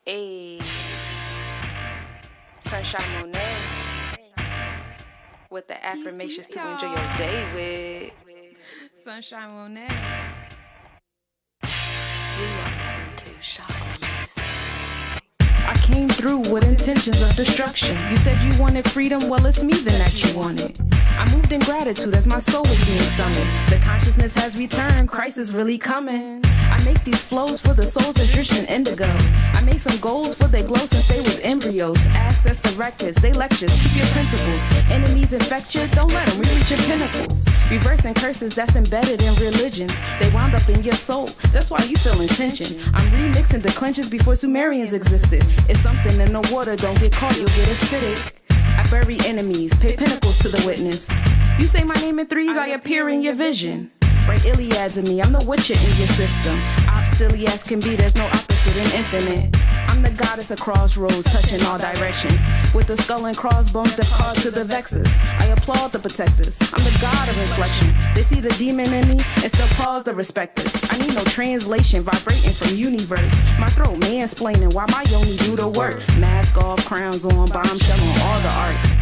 Ayy, Sunshine Monet with the affirmations to enjoy your day with Sunshine Monet. You are listening to Chakra Music. I came through with intentions of destruction. You said you wanted freedom, well it's me then that you wanted. I moved in gratitude as my soul was being summoned. The consciousness has returned, Christ is really coming. I make these flows for the souls that drift in indigo. I made some goals for they glow since they was embryos. Access the records, they lectures, keep your principles. Enemies infect you, don't let them reach your pinnacles. Reversing curses that's embedded in religions. They wound up in your soul, that's why you feel tension. I'm remixing declensions before Sumerians existed. It's something in the water, don't get caught, you'll get acidic. I bury enemies, pay pinnacles to the witness. You say my name in threes, I appear in your vision. Write Iliads in me, I'm the witcher in your system. Silly as can be, there's no opposite in infinite. I'm the goddess of crossroads, touching all directions. With the skull and crossbones that cause to the vexes. I applaud the protectors, I'm the god of inflection. They see the demon in me and still pause the respecters. I need no translation, vibrating from universe. My throat mansplaining while my yoni do the work. Mask off, crowns on, bombshell on all the arts.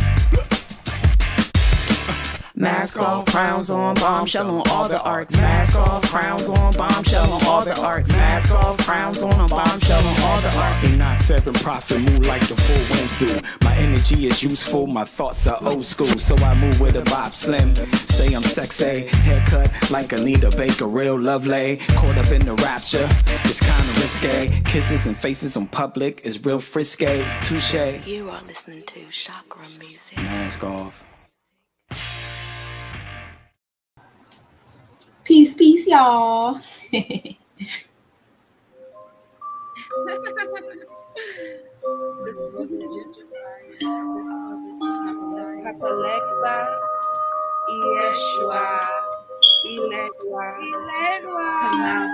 Mask off, crowns on, bombshell on all the arcs. Mask off, crowns on, bombshell on all the arcs. Mask off, crowns on, bombshell on all the arcs. Ain't not seven profit, move like the full winds do. My energy is useful, my thoughts are old school. So I move with a vibe slim. Say I'm sexy, haircut like Anita Baker, real lovely. Caught up in the rapture, it's kinda risque. Kisses and faces on public is real frisky. Touche. You are listening to Chakra Music. Mask off. Peace, peace, y'all. This is for the gentrified. This is for the Papalekba, Yeshua, Ilegua, come out,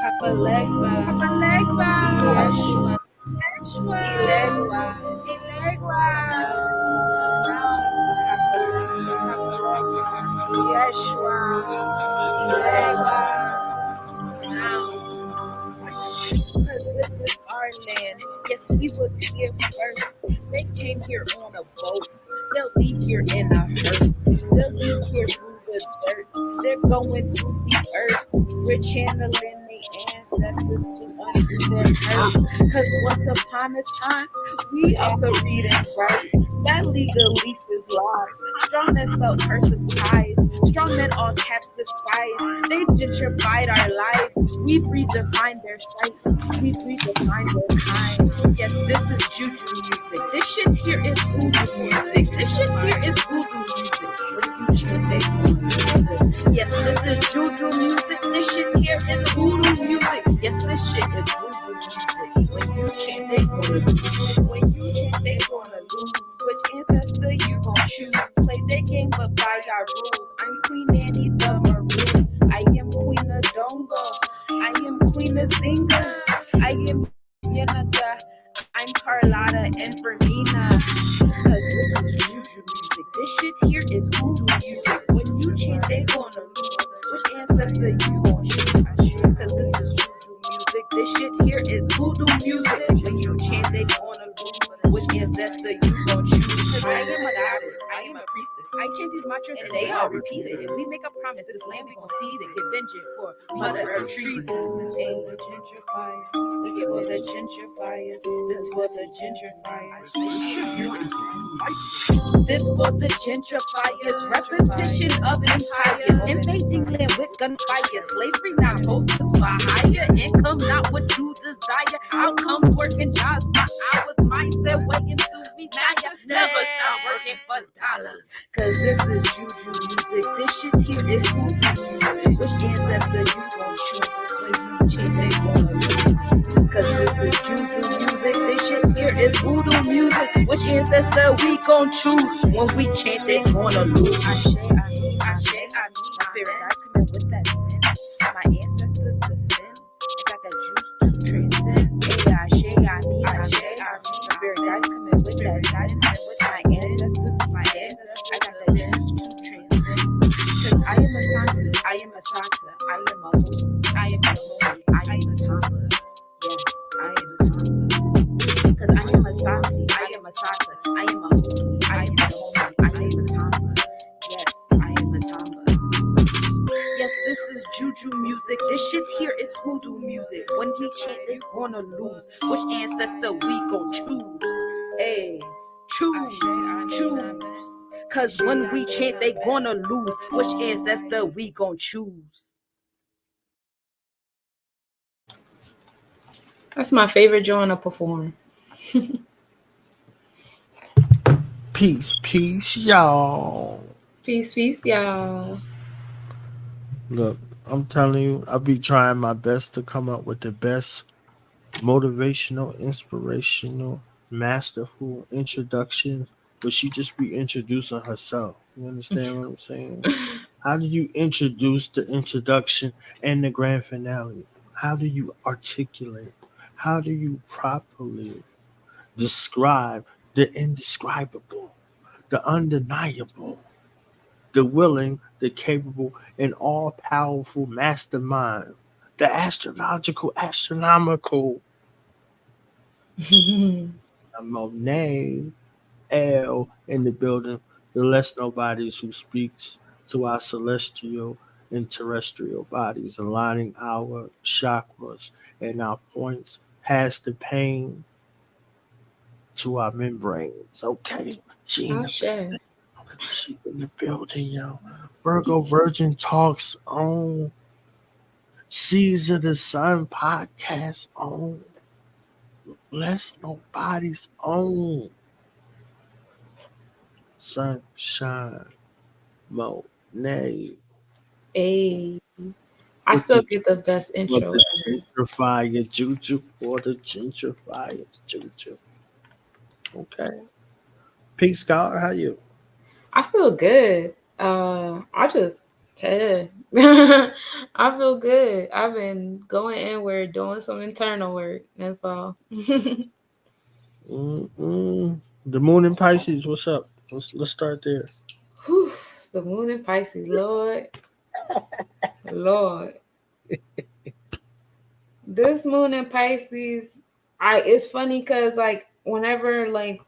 Papalekba, Yeshua, Ilegua, Yeshua, because this is our land. Yes, we was here first. They came here on a boat. They'll leave here in a hearse. They'll leave here through the dirt. They're going through the earth. We're channeling the ancestors to undo their hurt. Because once upon a time, we all could read and write. That legalese is lies. Strong men felt cursive ties. Strong men all caps despise. They gentrified our lives. We've redefined their sights. We've redefined their time. Yes, this is juju music. This shit here is voodoo music. This shit here is voodoo music. When you chant, they voodoo music. Yes, this is juju music. This shit here is voodoo music. Yes, this shit is voodoo music. When you chant, they gonna lose. When you chant, they gonna lose. Which ancestor you gon' choose? Play their game, but by our rules. I'm Queen Annie the Maroon. I am Queen of Dongo. I am Queen of Zinga. I am Yanaga. I'm Carlotta and Vermina. Cause this is juju music. This shit here is voodoo music. When you chant, they gonna lose. Which ancestor you gon' choose? Cause this is juju music. This shit here is voodoo music. When you chant, they gonna lose. Which ancestor you gon' choose? Cause I am a goddess. I am a priestess. I chant these mantras and they all repeat it. If we make a promise, this land we gon' seize it. Get vengeance for Mother Earth treason. This for the gentrifiers. This for the gentrifiers. This for the gentrifiers. This for the gentrifiers. Repetition of empires. Invading land with gunfire. Slavery not hostess for higher income, not what you desire. Outcome working jobs for hours. Mindset waiting to retire. Never stop working for dollars. Cause this is juju music. This shit here is voodoo music. Which ancestor you gon' choose? When you chant, they gonna lose. Cause this is juju music. This shit here is voodoo music. Which ancestor we gon' choose? When we chant, they gonna lose. I shake, spirit guys come in with that sin. My ancestors defend. They got that juice to transcend. I shake, spirit guys come in with that sin. My ancestors, I got that juice to transcend. Cause I am a Santa, I am a Santa, I am a host, I am a holy, I am a Tamba. Yes, I am a music. This shit here is hoodoo music. When we chant, they gonna lose. Which ancestor we gon' choose? Hey, choose. Cause when we chant, they gonna lose. Which ancestor we gon' choose? That's my favorite joint to perform. Peace, y'all. Peace, y'all. Look, I'm telling you, I be trying my best to come up with the best motivational, inspirational, masterful introductions, but she just be introducing herself. You understand what I'm saying? How do you introduce the introduction and the grand finale? How do you articulate? How do you properly describe the indescribable, the undeniable, the willing, the capable, and all-powerful mastermind, the astronomical Monet L in the building, the less nobodies who speaks to our celestial and terrestrial bodies, aligning our chakras and our points past the pain to our membranes. Okay, she in the building, yo. Virgo Virgin Talks on Caesar the Sun podcast on Less Nobody's own Sunshine Monet. Hey, I still get the best intro. The gentrifier juju or the gentrifiers juju. Okay. Peace, Scott. How you? I feel good. I feel good. I've been going inward, doing some internal work. That's all. The moon in Pisces. What's up? Let's start there. Whew, the moon in Pisces, Lord. This moon in Pisces, it's funny because like whenever like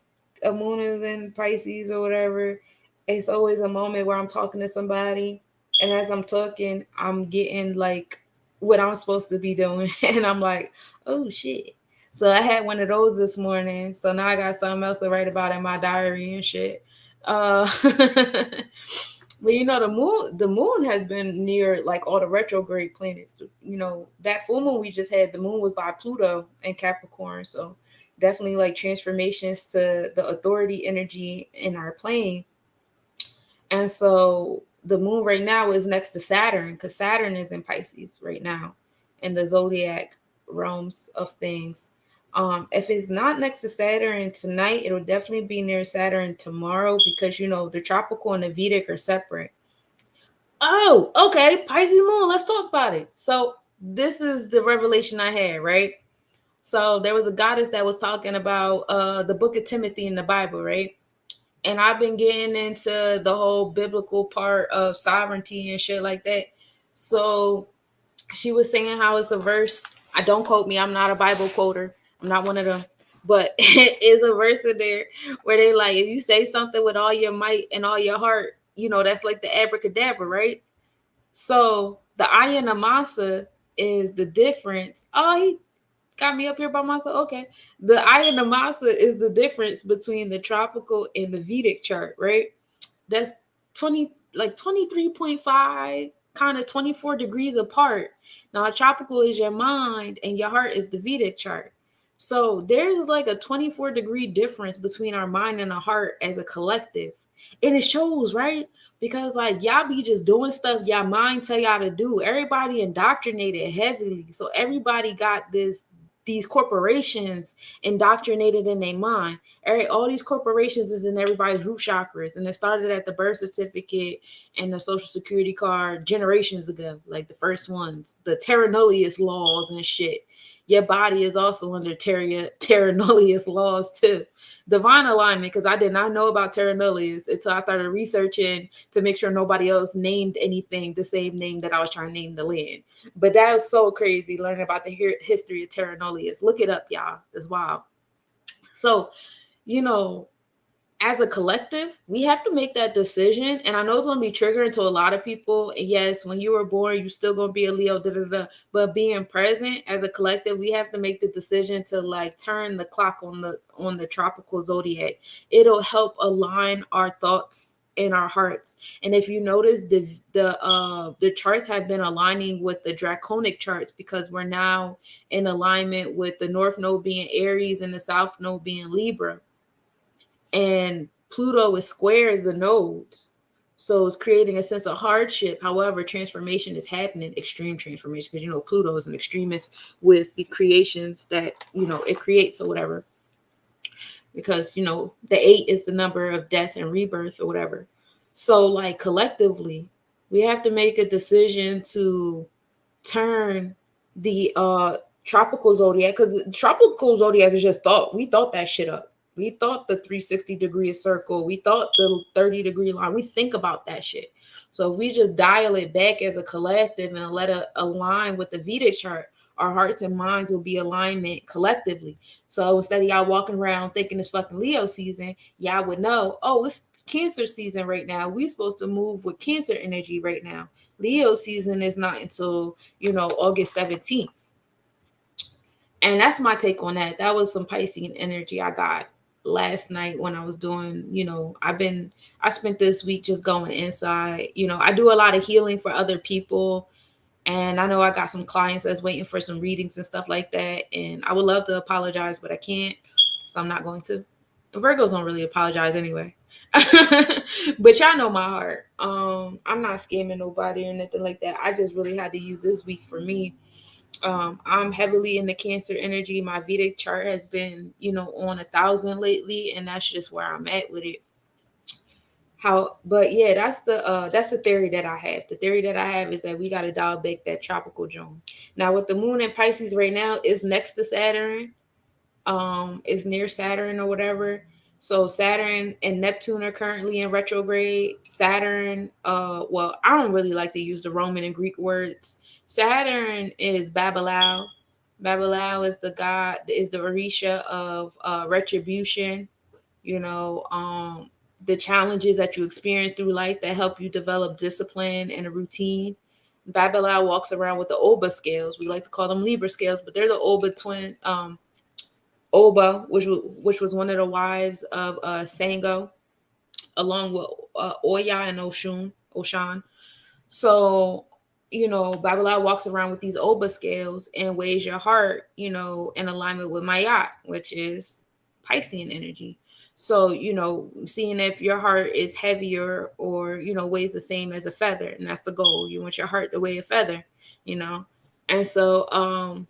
a moon is in Pisces or whatever, it's always a moment where I'm talking to somebody, and as I'm talking, I'm getting like what I'm supposed to be doing, and I'm like, oh shit. So I had one of those this morning. So now I got something else to write about in my diary and shit. But you know, the moon has been near like all the retrograde planets. You know, that full moon we just had, the moon was by Pluto and Capricorn. So definitely like transformations to the authority energy in our plane. And so the moon right now is next to Saturn, because Saturn is in Pisces right now in the zodiac realms of things. If it's not next to Saturn tonight, it'll definitely be near Saturn tomorrow, because you know the tropical and the Vedic are separate. Oh, okay, Pisces moon. Let's talk about it. So this is the revelation I had, right? So there was a goddess that was talking about the book of Timothy in the Bible, right? And I've been getting into the whole biblical part of sovereignty and shit like that. So she was saying how it's a verse. I don't quote me. I'm not a Bible quoter. I'm not one of them. But it is a verse in there where they like, if you say something with all your might and all your heart, you know, that's like the abracadabra, right? So the ayin amasa is the difference. Oh, he got me up here by myself. Okay. The ayin amasa is the difference between the tropical and the Vedic chart, right? That's 23.5, kind of 24 degrees apart. Now, tropical is your mind and your heart is the Vedic chart. So there's like a 24-degree difference between our mind and our heart as a collective. And it shows, right? Because like y'all be just doing stuff y'all mind tell y'all to do. Everybody indoctrinated heavily. So everybody got these corporations indoctrinated in their mind. All these corporations is in everybody's root chakras, and it started at the birth certificate and the social security card generations ago, like the first ones, the terra nullius laws and shit. Your body is also under terra nullius laws too. Divine alignment, because I did not know about terra nullius until I started researching to make sure nobody else named anything the same name that I was trying to name the land. But that was so crazy learning about the history of terra nullius. Look it up, y'all. It's wild. So, you know, as a collective, we have to make that decision. And I know it's going to be triggering to a lot of people. And yes, when you were born, you're still going to be a Leo, but being present as a collective, we have to make the decision to like turn the clock on the tropical zodiac. It'll help align our thoughts and our hearts. And if you notice, the charts have been aligning with the draconic charts because we're now in alignment with the North Node being Aries and the South Node being Libra, and Pluto is square the nodes. So it's creating a sense of hardship. However, transformation is happening, extreme transformation, because, Pluto is an extremist with the creations that, it creates or whatever. Because, the 8 is the number of death and rebirth or whatever. So like collectively, we have to make a decision to turn the tropical zodiac, because tropical zodiac is just thought. We thought that shit up. We thought the 360-degree circle. We thought the 30-degree line. We think about that shit. So if we just dial it back as a collective and let it align with the Vedic chart, our hearts and minds will be alignment collectively. So instead of y'all walking around thinking it's fucking Leo season, y'all would know, oh, it's Cancer season right now. We're supposed to move with Cancer energy right now. Leo season is not until, August 17th. And that's my take on that. That was some Piscean energy I got last night when I was doing, I spent this week just going inside. I do a lot of healing for other people. And I know I got some clients that's waiting for some readings and stuff like that. And I would love to apologize, but I can't. So I'm not going to. Virgos don't really apologize anyway. But y'all know my heart. I'm not scamming nobody or nothing like that. I just really had to use this week for me. I'm heavily in the Cancer energy. My Vedic chart has been, on 1,000 lately, and that's just where I'm at with it. But yeah, that's the theory that I have. The theory that I have is that we got to dial back that tropical zone. Now with the moon in Pisces right now is next to Saturn. Is near Saturn or whatever. So Saturn and Neptune are currently in retrograde. Saturn, well, I don't really like to use the Roman and Greek words. Saturn is Babalao. Babalao is the god, is the Orisha of retribution. The challenges that you experience through life that help you develop discipline and a routine. Babalao walks around with the Oba scales. We like to call them Libra scales, but they're the Oba twin. Oba, which was one of the wives of Sango, along with Oya and Oshan. So, Babylon walks around with these Oba scales and weighs your heart, in alignment with Mayat, which is Piscean energy. So, seeing if your heart is heavier or, weighs the same as a feather. And that's the goal. You want your heart to weigh a feather, And so,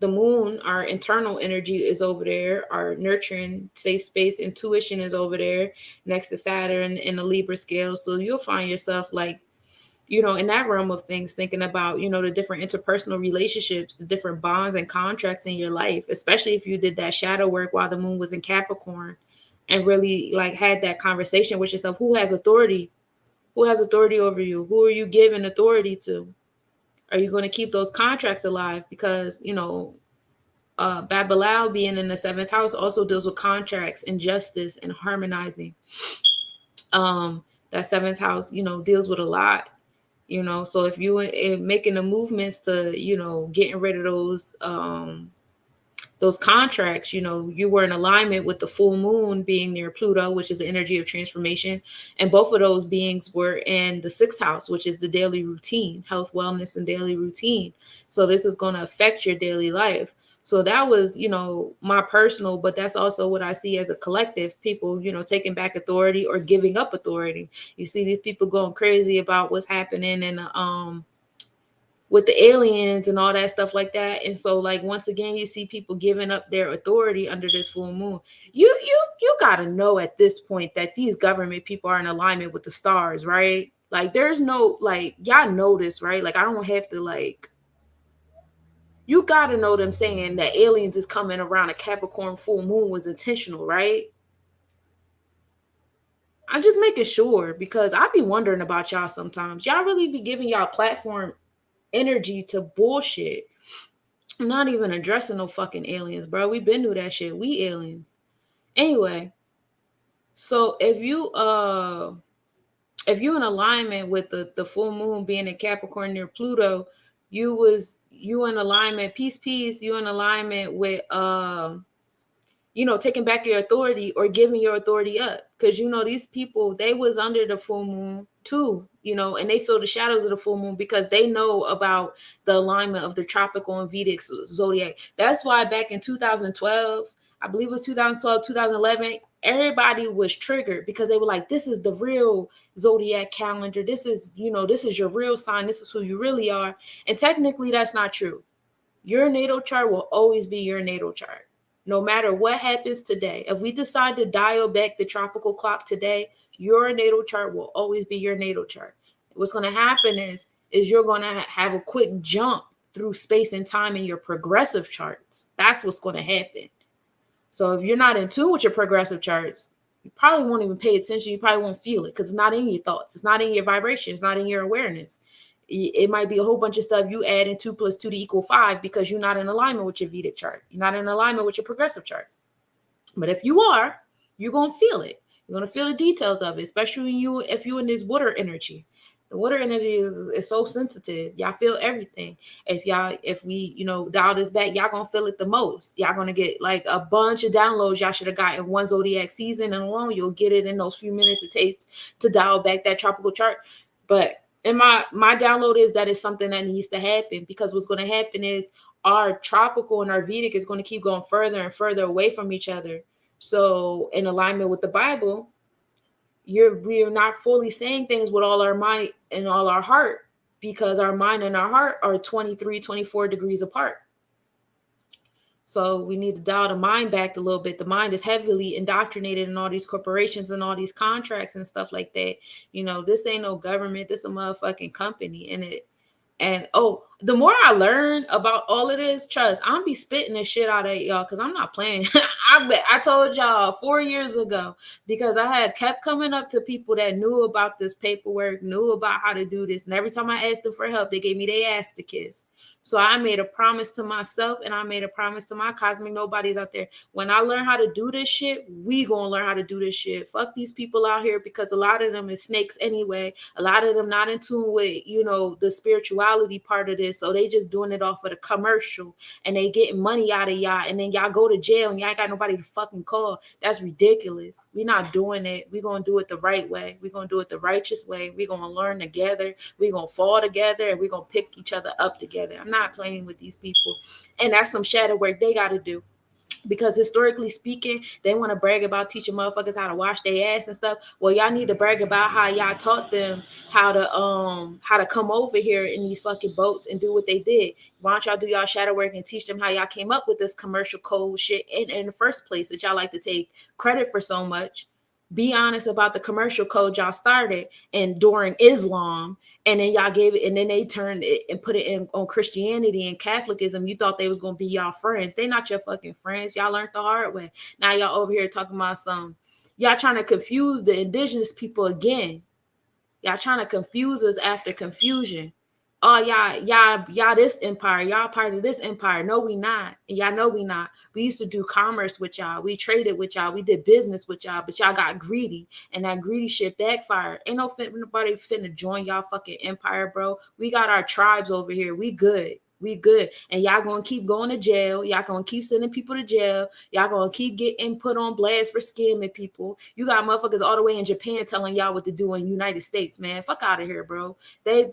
the moon, our internal energy is over there. Our nurturing, safe space, intuition is over there next to Saturn in the Libra scale. So you'll find yourself like, in that realm of things, thinking about, the different interpersonal relationships, the different bonds and contracts in your life, especially if you did that shadow work while the moon was in Capricorn and really like had that conversation with yourself. Who has authority? Who has authority over you? Who are you giving authority to? Are you going to keep those contracts alive? Because, Babalao being in the 7th house also deals with contracts and justice and harmonizing. That 7th house, deals with a lot, So if you are making the movements to, getting rid of those contracts, you were in alignment with the full moon being near Pluto, which is the energy of transformation. And both of those beings were in the 6th house, which is the daily routine, health, wellness, and daily routine. So this is going to affect your daily life. So that was, my personal, but that's also what I see as a collective, people, taking back authority or giving up authority. You see these people going crazy about what's happening in with the aliens and all that stuff like that. And so like, once again, you see people giving up their authority under this full moon. You got to know at this point that these government people are in alignment with the stars, right? Like there's no, like, y'all know this, right? Like I don't have to like, you got to know them saying that aliens is coming around a Capricorn full moon was intentional, right? I'm just making sure because I be wondering about y'all sometimes. Y'all really be giving y'all platform energy to bullshit. I'm not even addressing no fucking aliens, bro. We been through that shit. We aliens. Anyway, So if you in alignment with the full moon being in Capricorn near Pluto, you in alignment, peace, you in alignment with taking back your authority or giving your authority up. Because these people, they was under the full moon too, and they feel the shadows of the full moon because they know about the alignment of the tropical and Vedic zodiac. That's why back in 2012, I believe it was 2012, 2011, everybody was triggered because they were like, this is the real zodiac calendar. This is your real sign. This is who you really are. And technically that's not true. Your natal chart will always be your natal chart. No matter what happens today, if we decide to dial back the tropical clock today, your natal chart will always be your natal chart. What's going to happen is you're going to have a quick jump through space and time in your progressive charts. That's what's going to happen. So if you're not in tune with your progressive charts, you probably won't even pay attention. You probably won't feel it because it's not in your thoughts. It's not in your vibration. It's not in your awareness. It might be a whole bunch of stuff you add in 2 + 2 = 5 because you're not in alignment with your Vedic chart. You're not in alignment with your progressive chart. But if you are, you're going to feel it. You're going to feel the details of it, especially if you're in this water energy. The water energy is so sensitive. Y'all feel everything. If we dial this back, y'all going to feel it the most. Y'all going to get like a bunch of downloads y'all should have got in one zodiac season, and alone you'll get it in those few minutes it takes to dial back that tropical chart. But and my download is that it's something that needs to happen, because what's going to happen is our tropical and our Vedic is going to keep going further and further away from each other. So in alignment with the Bible, we are not fully saying things with all our mind and all our heart, because our mind and our heart are 23, 24 degrees apart. So we need to dial the mind back a little bit. The mind is heavily indoctrinated in all these corporations and all these contracts and stuff like that. This ain't no government. This is a motherfucking company. And the more I learn about all of this, trust, I'm be spitting this shit out at y'all because I'm not playing. I told y'all 4 years ago, because I had kept coming up to people that knew about this paperwork, knew about how to do this. And every time I asked them for help, they gave me their ass to kiss. So I made a promise to myself, and I made a promise to my cosmic nobodies out there. When I learn how to do this shit, we gonna learn how to do this shit. Fuck these people out here, because a lot of them is snakes anyway. A lot of them not in tune with, the spirituality part of this. So they just doing it off of the commercial, and they getting money out of y'all. And then y'all go to jail and y'all ain't got nobody to fucking call. That's ridiculous. We're not doing it. We're gonna do it the right way. We're gonna do it the righteous way. We're gonna learn together. We're gonna fall together, and we're gonna pick each other up together. I'm not playing with these people. And that's some shadow work they got to do, because historically speaking, they want to brag about teaching motherfuckers how to wash their ass and stuff. Well, y'all need to brag about how y'all taught them how to come over here in these fucking boats and do what they did. Why don't y'all do y'all shadow work and teach them how y'all came up with this commercial code shit in the first place that y'all like to take credit for so much? Be honest about the commercial code y'all started and during Islam, and then y'all gave it, and then they turned it and put it in on Christianity and Catholicism. You thought they was gonna be y'all friends. They not your fucking friends. Y'all learned the hard way. Now y'all over here talking about y'all trying to confuse the indigenous people again. Y'all trying to confuse us after confusion. Oh, y'all this empire. Y'all part of this empire. No, we not. And y'all know we not. We used to do commerce with y'all. We traded with y'all. We did business with y'all. But y'all got greedy. And that greedy shit backfired. Ain't nobody finna join y'all fucking empire, bro. We got our tribes over here. We good. We good. And y'all gonna keep going to jail. Y'all gonna keep sending people to jail. Y'all gonna keep getting put on blast for scamming people. You got motherfuckers all the way in Japan telling y'all what to do in the United States, man. Fuck out of here, bro. They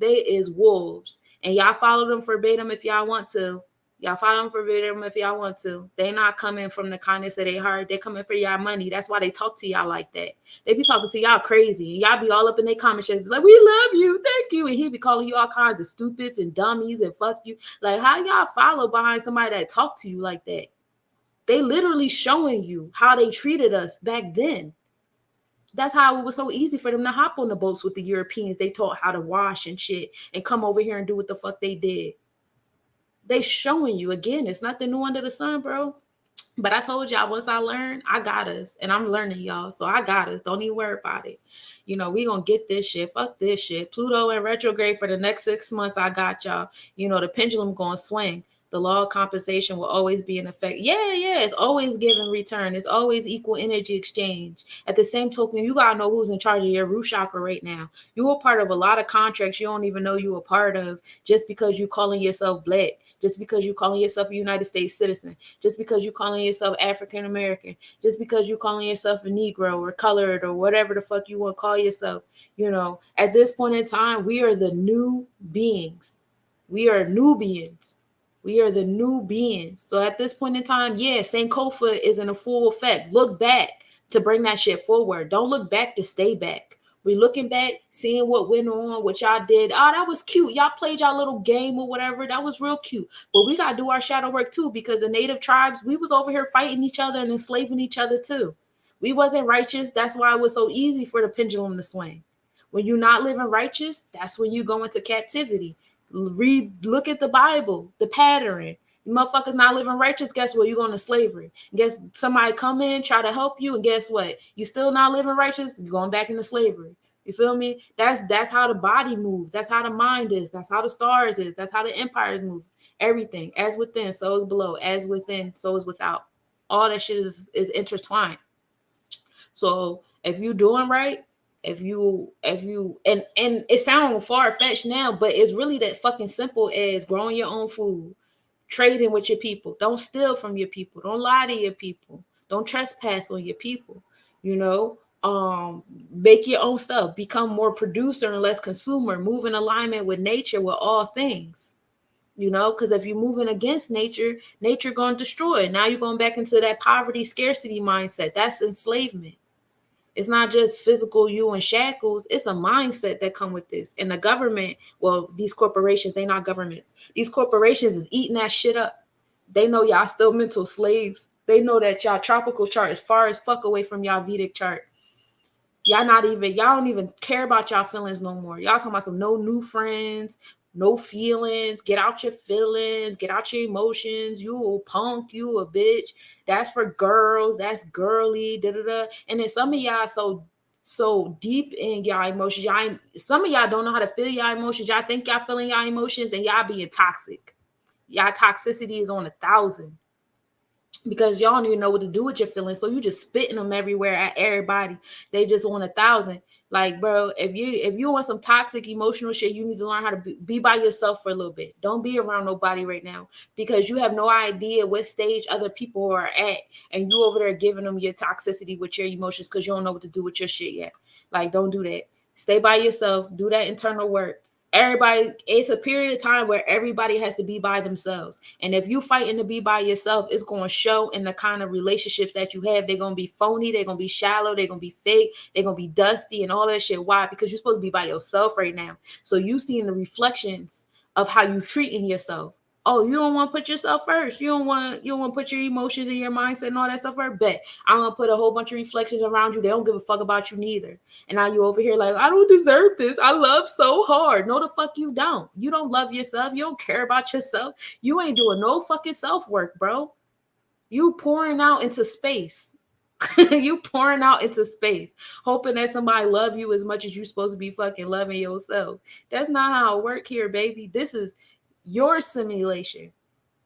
is wolves. And y'all follow them verbatim if y'all want to. Y'all follow them verbatim if y'all want to. They not coming from the kindness of their heart. They coming for y'all money. That's why they talk to y'all like that. They be talking to y'all crazy. And y'all be all up in their comment sections like, we love you, thank you. And he be calling you all kinds of stupids and dummies and fuck you. Like, how y'all follow behind somebody that talk to you like that? They literally showing you how they treated us back then. That's how it was so easy for them to hop on the boats with the Europeans. They taught how to wash and shit and come over here and do what the fuck they did. They showing you again. It's nothing new under the sun, bro. But I told y'all, once I learn, I got us. And I'm learning, y'all. So I got us. Don't even worry about it. We gonna get this shit. Fuck this shit. Pluto in retrograde for the next 6 months. I got y'all. The pendulum gonna swing. The law of compensation will always be in effect. Yeah, it's always give and return. It's always equal energy exchange. At the same token, you gotta know who's in charge of your root chakra right now. You are part of a lot of contracts you don't even know you a part of, just because you calling yourself Black, just because you calling yourself a United States citizen, just because you calling yourself African American, just because you calling yourself a Negro or colored or whatever the fuck you want to call yourself. You know, at this point in time, we are the new beings. We are Nubians. We are the new beings. So at this point in time, yeah, Sankofa is in a full effect. Look back to bring that shit forward. Don't look back to stay back. We're looking back, seeing what went on, what y'all did. Oh, that was cute. Y'all played y'all little game or whatever. That was real cute. But we got to do our shadow work too, because the native tribes, we was over here fighting each other and enslaving each other too. We wasn't righteous. That's why it was so easy for the pendulum to swing. When you're not living righteous, that's when you go into captivity. Look at the Bible, the pattern. You motherfuckers not living righteous, guess what? You're going to slavery. Guess somebody come in, try to help you, and guess what? You still not living righteous, you're going back into slavery. You feel me? That's how the body moves. That's how the mind is. That's how the stars is. That's how the empires move. Everything. As within, so is below. As within, so is without. All that shit is intertwined. So if you doing right, if you and it sounds far-fetched now, but it's really that fucking simple as growing your own food, trading with your people. Don't steal from your people. Don't lie to your people. Don't trespass on your people. You know, make your own stuff. Become more producer and less consumer. Move in alignment with nature, with all things. You know, because if you're moving against nature, nature going to destroy it. Now you're going back into that poverty scarcity mindset. That's enslavement. It's not just physical you in shackles. It's a mindset that come with this. And the government, well, these corporations, they not governments. These corporations is eating that shit up. They know y'all still mental slaves. They know that y'all tropical chart is far as fuck away from y'all Vedic chart. Y'all don't even care about y'all feelings no more. Y'all talking about some no new friends, no feelings. Get out your feelings, get out your emotions. You a punk, you a bitch. That's for girls. That's girly. Da da da. And then some of y'all so deep in y'all emotions. Some of y'all don't know how to feel y'all emotions. Y'all think y'all feeling y'all emotions, and y'all being toxic. Y'all toxicity is on 1,000. Because y'all don't even know what to do with your feelings, so you just spitting them everywhere at everybody. They just want 1,000. Like, bro, if you want some toxic emotional shit, you need to learn how to be by yourself for a little bit. Don't be around nobody right now, because you have no idea what stage other people are at, and you over there giving them your toxicity with your emotions because you don't know what to do with your shit yet. Like, don't do that. Stay by yourself. Do that internal work. Everybody, it's a period of time where everybody has to be by themselves. And if you fighting to be by yourself, it's going to show in the kind of relationships that you have. They're going to be phony. They're going to be shallow. They're going to be fake. They're going to be dusty and all that shit. Why? Because you're supposed to be by yourself right now. So you seeing the reflections of how you treating yourself. Oh, you don't want to put yourself first. You don't want to put your emotions and your mindset and all that stuff first. Bet I'm going to put a whole bunch of reflections around you. They don't give a fuck about you neither. And now you over here like, I don't deserve this. I love so hard. No, the fuck you don't. You don't love yourself. You don't care about yourself. You ain't doing no fucking self-work, bro. You pouring out into space. You pouring out into space, hoping that somebody love you as much as you're supposed to be fucking loving yourself. That's not how it work here, baby. This is your simulation.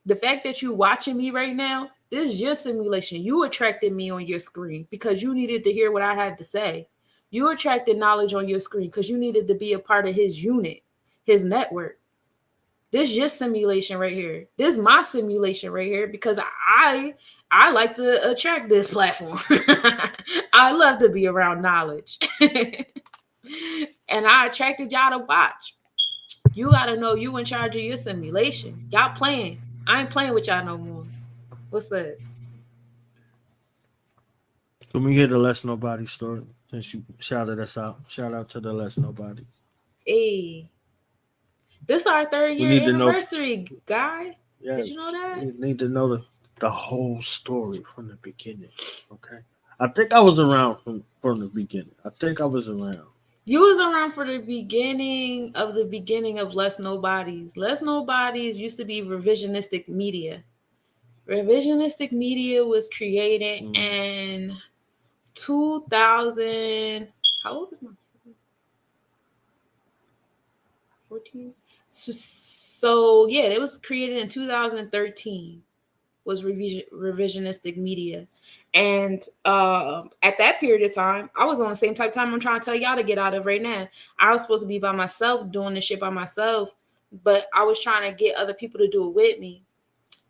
The fact that you watching me right now, this is your simulation. You attracted me on your screen because you needed to hear what I had to say. You attracted knowledge on your screen because you needed to be a part of his unit, his network. This is your simulation right here. This is my simulation right here because I like to attract this platform. I love to be around knowledge. And I attracted y'all to watch. You gotta know you in charge of your simulation. Y'all playing. I ain't playing with y'all no more. What's that? Can we hear the Less Nobody story? Since you shouted us out. Shout out to the Less Nobody. Hey. This is our 3rd year anniversary, guy. Yes, did you know that? We need to know the whole story from the beginning. Okay. I think I was around from the beginning. I think I was around. You was around for the beginning of Less Nobodies. Less Nobodies used to be revisionistic media. Revisionistic media was created in 2000. How old is my son? 14? So yeah, it was created in 2013. Was revisionistic media, and at that period of time, I was on the same type of time I'm trying to tell y'all to get out of right now. I was supposed to be by myself doing this shit by myself, but I was trying to get other people to do it with me,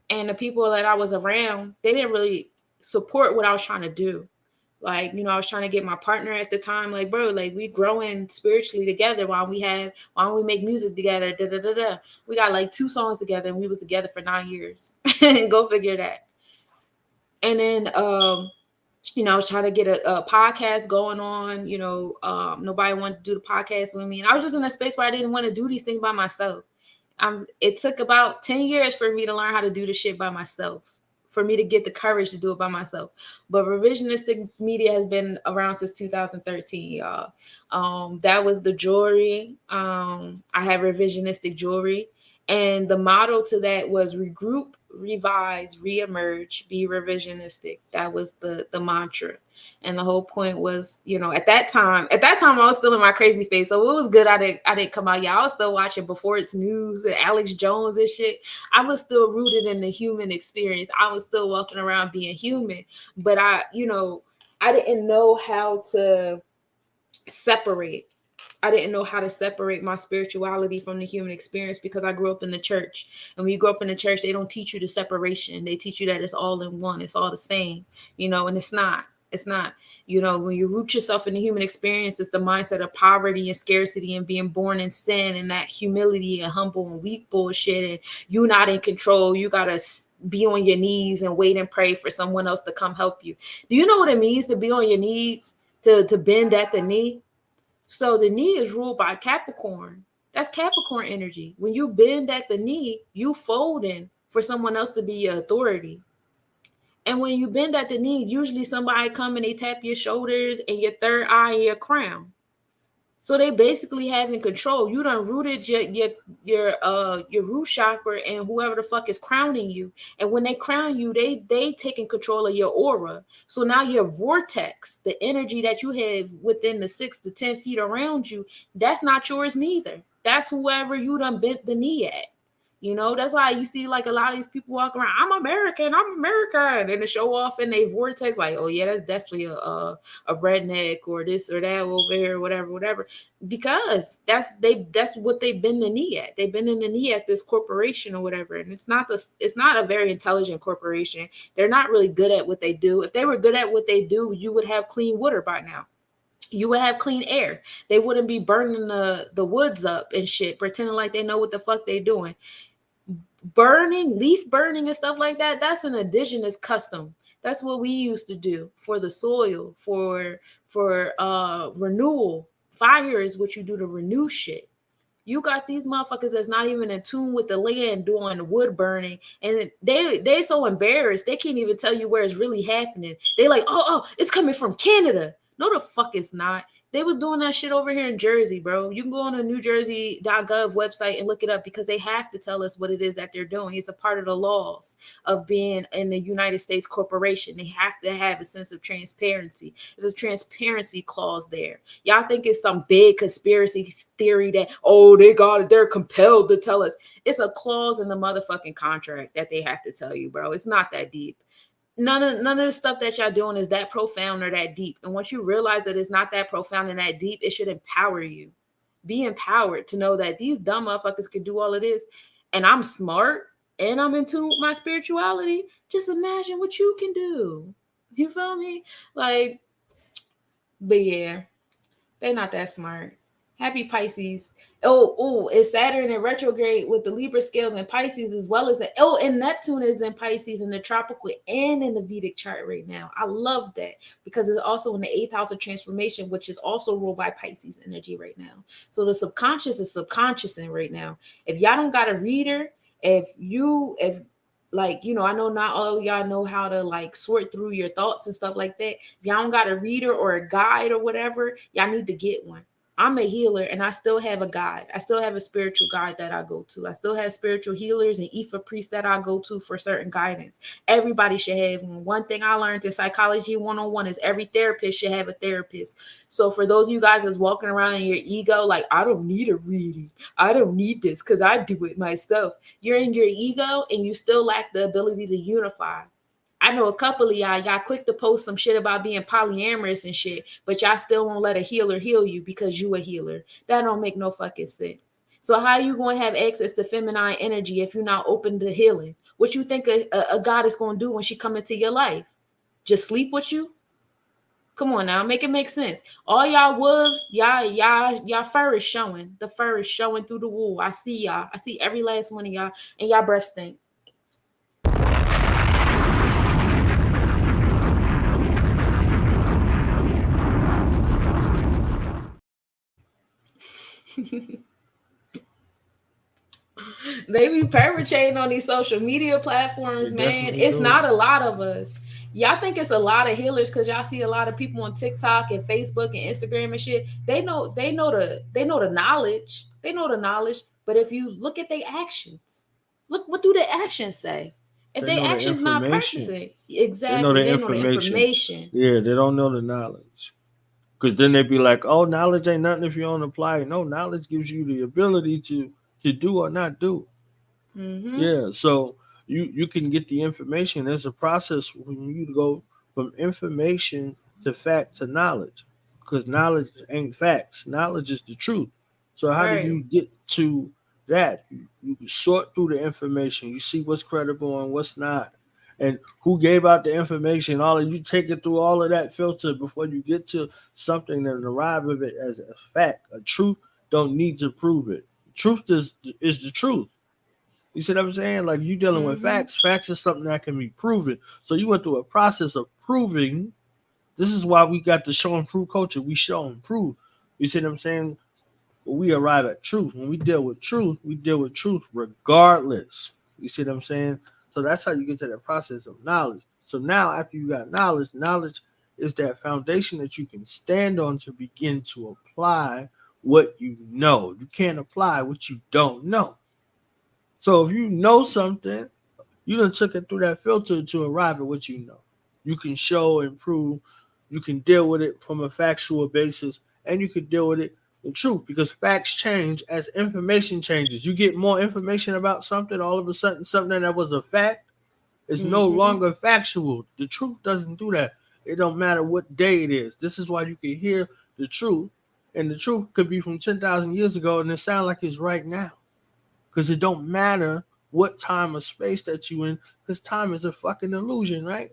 and the people that I was around, they didn't really support what I was trying to do. Like, I was trying to get my partner at the time, like, bro, like, we growing spiritually together why don't we make music together, da da da da. We got like 2 songs together and we was together for 9 years. Go figure that. And then I was trying to get a podcast going on. Nobody wanted to do the podcast with me, and I was just in a space where I didn't want to do these things by myself. It took about 10 years for me to learn how to do the shit by myself, for me to get the courage to do it by myself. But revisionistic media has been around since 2013, y'all. That was the jewelry. I had revisionistic jewelry, and the motto to that was regroup, revise, reemerge, be revisionistic. That was the mantra. And the whole point was, at that time I was still in my crazy phase. So it was good I didn't come out. Yeah, I was still watching Before It's News and Alex Jones and shit. I was still rooted in the human experience. I was still walking around being human. But I didn't know how to separate. I didn't know how to separate my spirituality from the human experience because I grew up in the church. And when you grow up in the church, they don't teach you the separation. They teach you that it's all in one. It's all the same, and it's not. It's not. When you root yourself in the human experience, it's the mindset of poverty and scarcity and being born in sin and that humility and humble and weak bullshit. And you're not in control. You got to be on your knees and wait and pray for someone else to come help you. Do you know what it means to be on your knees, to bend at the knee? So the knee is ruled by Capricorn. That's Capricorn energy. When you bend at the knee, you folding for someone else to be your authority. And when you bend at the knee, usually somebody come and they tap your shoulders and your third eye and your crown. So they basically having control. You done rooted your root chakra and whoever the fuck is crowning you. And when they crown you, they taking control of your aura. So now your vortex, the energy that you have within the 6 to 10 feet around you, that's not yours neither. That's whoever you done bent the knee at. That's why you see like a lot of these people walk around, I'm American, and they show off in their vortex like, oh yeah, that's definitely a redneck or this or that over here, whatever. Because that's what they bend the knee at. They bend in the knee at this corporation or whatever. And it's not a very intelligent corporation. They're not really good at what they do. If they were good at what they do, you would have clean water by now. You would have clean air. They wouldn't be burning the woods up and shit, pretending like they know what the fuck they doing. Leaf burning and stuff like that, that's an indigenous custom. That's what we used to do for the soil, for renewal. Fire is what you do to renew shit. You got these motherfuckers that's not even in tune with the land doing the wood burning, and they so embarrassed they can't even tell you where it's really happening. They like, oh, it's coming from Canada. No, the fuck it's not. They was doing that shit over here in Jersey, bro. You can go on the NewJersey.gov website and look it up because they have to tell us what it is that they're doing. It's a part of the laws of being in the United States corporation. They have to have a sense of transparency. There's a transparency clause there. Y'all think it's some big conspiracy theory that, they're compelled to tell us. It's a clause in the motherfucking contract that they have to tell you, bro. It's not that deep. None of the stuff that y'all doing is that profound or that deep. And once you realize that it's not that profound and that deep, it should empower you. Be empowered to know that these dumb motherfuckers can do all of this. And I'm smart and I'm in tune with my spirituality. Just imagine what you can do. You feel me? Like, but yeah, they're not that smart. Happy Pisces. It's Saturn in retrograde with the Libra scales in Pisces as well as and Neptune is in Pisces in the tropical and in the Vedic chart right now. I love that because it's also in the 8th house of transformation, which is also ruled by Pisces energy right now. So the subconscious is subconsciousing right now. If y'all don't got a reader, I know not all of y'all know how to like sort through your thoughts and stuff like that. If y'all don't got a reader or a guide or whatever, y'all need to get one. I'm a healer and I still have a guide. I still have a spiritual guide that I go to. I still have spiritual healers and Ifa priests that I go to for certain guidance. Everybody should have one. One thing I learned in psychology 101 is every therapist should have a therapist. So for those of you guys that's walking around in your ego, like, I don't need a reading. I don't need this because I do it myself. You're in your ego and you still lack the ability to unify. I know a couple of y'all quick to post some shit about being polyamorous and shit, but y'all still won't let a healer heal you because you a healer. That don't make no fucking sense. So how you going to have access to feminine energy if you're not open to healing? What you think a goddess going to do when she come into your life? Just sleep with you? Come on now, make it make sense. All y'all wolves, y'all fur is showing. The fur is showing through the wool. I see y'all. I see every last one of y'all, and y'all breath stink. They be perpetrating on these social media platforms, man. It's not a lot of us. Y'all think it's a lot of healers because y'all see a lot of people on TikTok and Facebook and Instagram and shit. They know the knowledge. They know the knowledge. But if you look at their actions, look, what do the actions say? If their actions not practicing, exactly, they know the information. Yeah, they don't know the knowledge. Because then they'd be like, oh, knowledge ain't nothing if you don't apply it. No, knowledge gives you the ability to do or not do. Mm-hmm. Yeah, so you can get the information. There's a process when you go from information to fact to knowledge. Because knowledge ain't facts. Knowledge is the truth. So how do you get to that? You sort through the information. You see what's credible and what's not. And who gave out the information, all of you take it through all of that filter before you get to something and arrive of it as a fact. A truth don't need to prove it. Truth is the truth. You see what I'm saying? Like, you dealing with facts. Facts is something that can be proven. So you went through a process of proving. This is why we got the show and prove culture. We show and prove. You see what I'm saying? We arrive at truth. When we deal with truth regardless. You see what I'm saying? So that's how you get to that process of knowledge. So now after you got knowledge is that foundation that you can stand on to begin to apply what you know. You can't apply what you don't know. So if you know something, you done took it through that filter to arrive at what you know. You can show and prove. You can deal with it from a factual basis, and you can deal with it in truth, because facts change as information changes. You get more information about something, all of a sudden something that was a fact is no longer factual. The truth doesn't do that. It don't matter what day it is. This is why you can hear the truth, and the truth could be from 10,000 years ago, and it sounds like it's right now. Because it don't matter what time or space that you in, because time is a fucking illusion, right?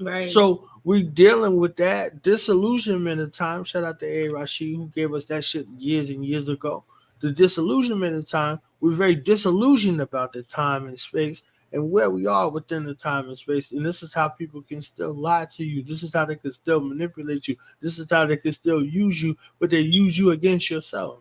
Right. So we dealing with that disillusionment of time. Shout out to A. Rashid, who gave us that shit years and years ago. The disillusionment of time, we're very disillusioned about the time and space and where we are within the time and space. And this is how people can still lie to you. This is how they can still manipulate you. This is how they can still use you, but they use you against yourself.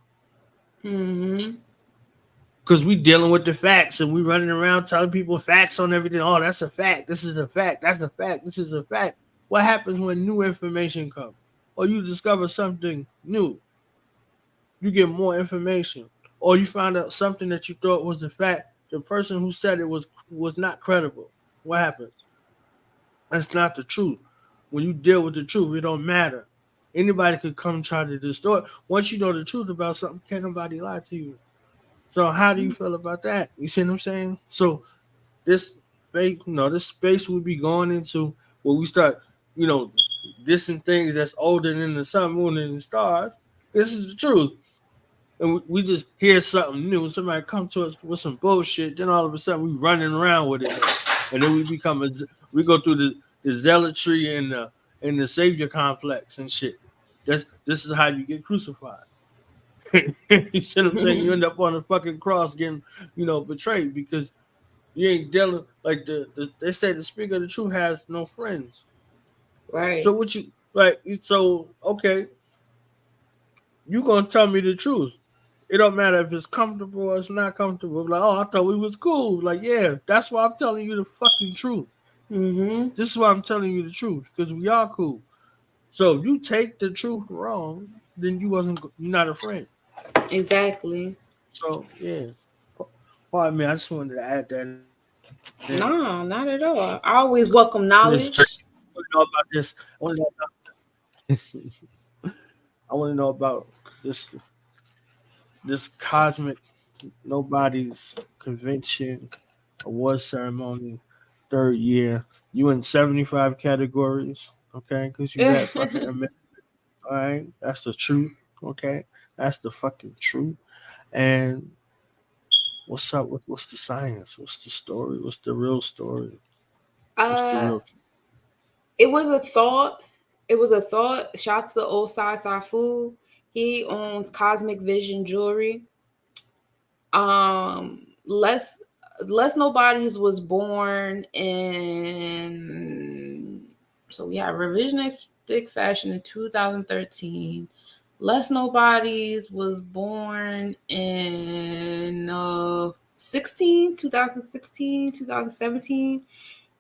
Because we dealing with the facts and we running around telling people facts on everything. Oh, that's a fact. This is a fact. That's a fact. This is a fact. What happens when new information comes? Or you discover something new? You get more information. Or you find out something that you thought was a fact. The person who said it was not credible. What happens? That's not the truth. When you deal with the truth, it don't matter. Anybody could come try to distort. Once you know the truth about something, can't nobody lie to you. So how do you feel about that? You see what I'm saying? So this this space we be going into where we start, dissing things that's older than the sun, moon, and the stars. This is the truth. And we just hear something new. Somebody come to us with some bullshit. Then all of a sudden we running around with it. And then we go through the zealotry and the savior complex and shit. This is how you get crucified. You see what I'm saying? You end up on a fucking cross getting, betrayed because you ain't dealing like they say the speaker of the truth has no friends. Right. So okay, you gonna tell me the truth. It don't matter if it's comfortable or it's not comfortable. Like, oh, I thought we was cool. Like, yeah, that's why I'm telling you the fucking truth. This is why I'm telling you the truth, because we are cool. So if you take the truth wrong, then you're not a friend. Exactly. So yeah. Pardon me, I just wanted to add that in. Nah, not at all. I always welcome This journey, knowledge. I want to know about this. I want to know about this this cosmic nobody's convention award ceremony, third year. You in 75 categories, okay? Because you got fucking all right. That's the truth, okay? That's the fucking truth. And what's up with what's the science? What's the story? What's the real story? What's the uh real? it was a thought. It was a thought. Shouts to Osai Safu. He owns Cosmic Vision Jewelry. Less Nobodies was born in, so we had revisionistic fashion in 2013. Less Nobodies was born in 2016, 2017.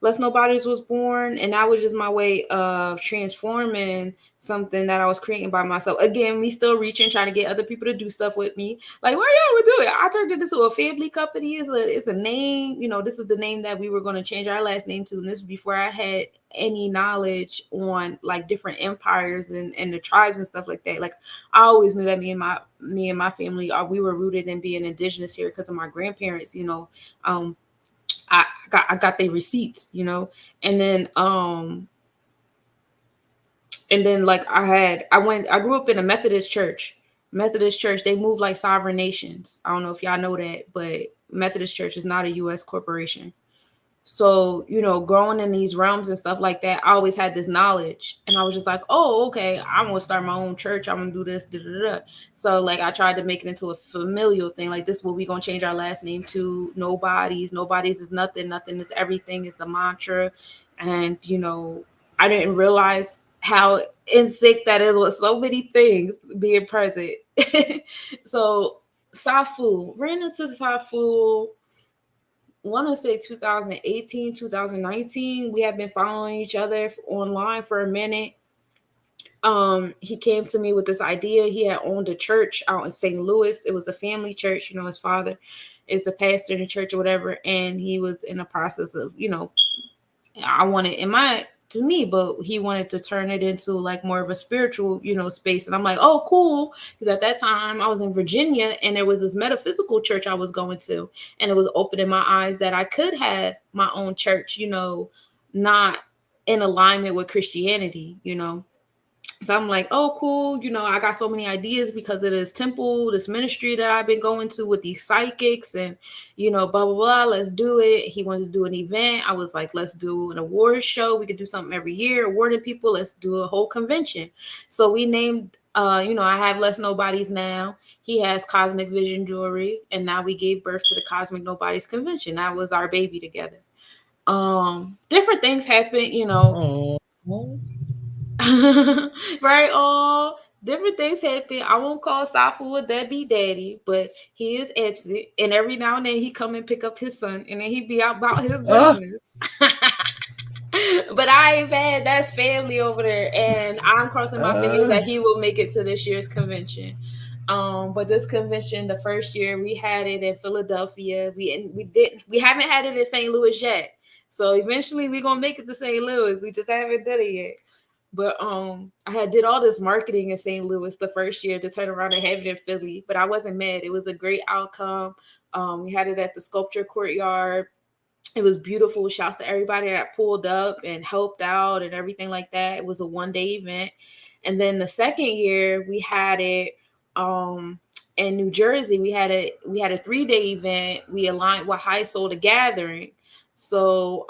Less Nobodies was born, and that was just my way of transforming something that I was creating by myself. Again, me still reaching, trying to get other people to do stuff with me. Like, why y'all would do it? I turned it into a family company. It's a name. You know, this is the name that we were going to change our last name to, and this is before I had any knowledge on like different empires and the tribes and stuff like that. Like, I always knew that me and my family, we were rooted in being indigenous here because of my grandparents. You know, I got their receipts, you know, and then like I grew up in a Methodist church. They move like sovereign nations. I don't know if y'all know that, but Methodist Church is not a US corporation. So, you know, growing in these realms and stuff like that, I always had this knowledge. And I was just like, oh, okay, I'm going to start my own church. I'm going to do this. Da, da, da. So, like, I tried to make it into a familial thing. Like, this is what we're going to change our last name to. Nobodies. Nobodies is nothing. Nothing is everything is the mantra. And, you know, I didn't realize how in sync that is with so many things being present. So, Safu, ran into Safu, want to say 2018, 2019. We have been following each other online for a minute. He came to me with this idea. He had owned a church out in St. Louis. It was a family church. You know, his father is the pastor in the church or whatever. And he was in the process of, you know, I wanted to me, but he wanted to turn it into like more of a spiritual, you know, space. And I'm like, oh, cool. Because at that time I was in Virginia and there was this metaphysical church I was going to, and it was opening my eyes that I could have my own church, you know, not in alignment with Christianity, you know. So I'm like, oh, cool. You know, I got so many ideas because of this temple, this ministry that I've been going to with these psychics and, you know, blah, blah, blah. Let's do it. He wanted to do an event. I was like, let's do an award show. We could do something every year, awarding people. Let's do a whole convention. So we named, you know, I have Less Nobodies now. He has Cosmic Vision Jewelry. And now we gave birth to the Cosmic Nobodies Konvention. That was our baby together. Different things happen, you know. Oh. Right? All different things happen. I won't call Safu a deadbeat daddy, but he is absent. And every now and then he come and pick up his son, and then he be out about his business. But I ain't bad. That's family over there, and I'm crossing my fingers that he will make it to this year's convention. But this convention, the first year we had it in Philadelphia. We haven't had it in St. Louis yet. So eventually we're gonna make it to St. Louis. We just haven't done it yet. But I did all this marketing in St. Louis the first year to turn around and have it in Philly. But I wasn't mad. It was a great outcome. We had it at the Sculpture Courtyard. It was beautiful. Shouts to everybody that pulled up and helped out and everything like that. It was a one-day event. And then the second year we had it in New Jersey. We had a 3-day event. We aligned with High Soul the Gathering. So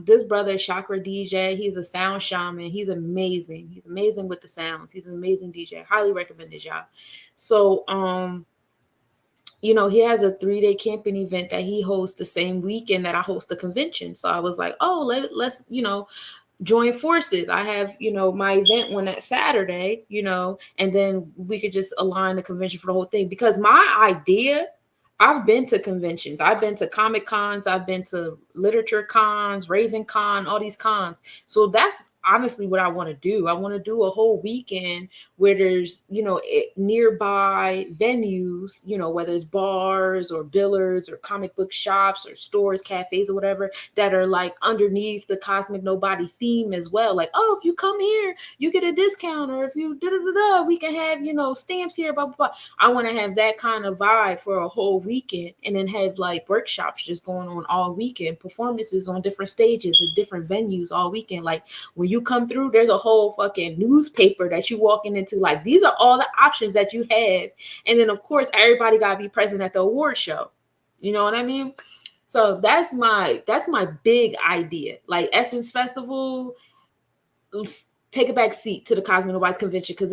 this brother, Chakra DJ, he's a sound shaman. He's amazing. He's amazing with the sounds. He's an amazing DJ. Highly recommended, y'all. So you know, he has a 3-day camping event that he hosts the same weekend that I host the convention. So I was like, oh, let's, you know, join forces. I have, you know, my event on that Saturday, you know, and then we could just align the convention for the whole thing. Because my idea, I've been to conventions. I've been to Comic Cons. I've been to literature cons, Raven Con, all these cons. So that's honestly what I want to do. I want to do a whole weekend where there's, nearby venues, whether it's bars or billiards or comic book shops or stores, cafes or whatever, that are like underneath the Cosmic Nobody theme as well. Like, oh, if you come here, you get a discount, or if you we can have, stamps here, blah, blah, blah. I want to have that kind of vibe for a whole weekend, and then have like workshops just going on all weekend, performances on different stages at different venues all weekend. Like, when you come through, there's a whole fucking newspaper that you walking into. Like, these are all the options that you have. And then of course everybody got to be present at the award show. You know what I mean? So that's my big idea. Like, Essence Festival, take a back seat to the Cosmic Nobodies Konvention, because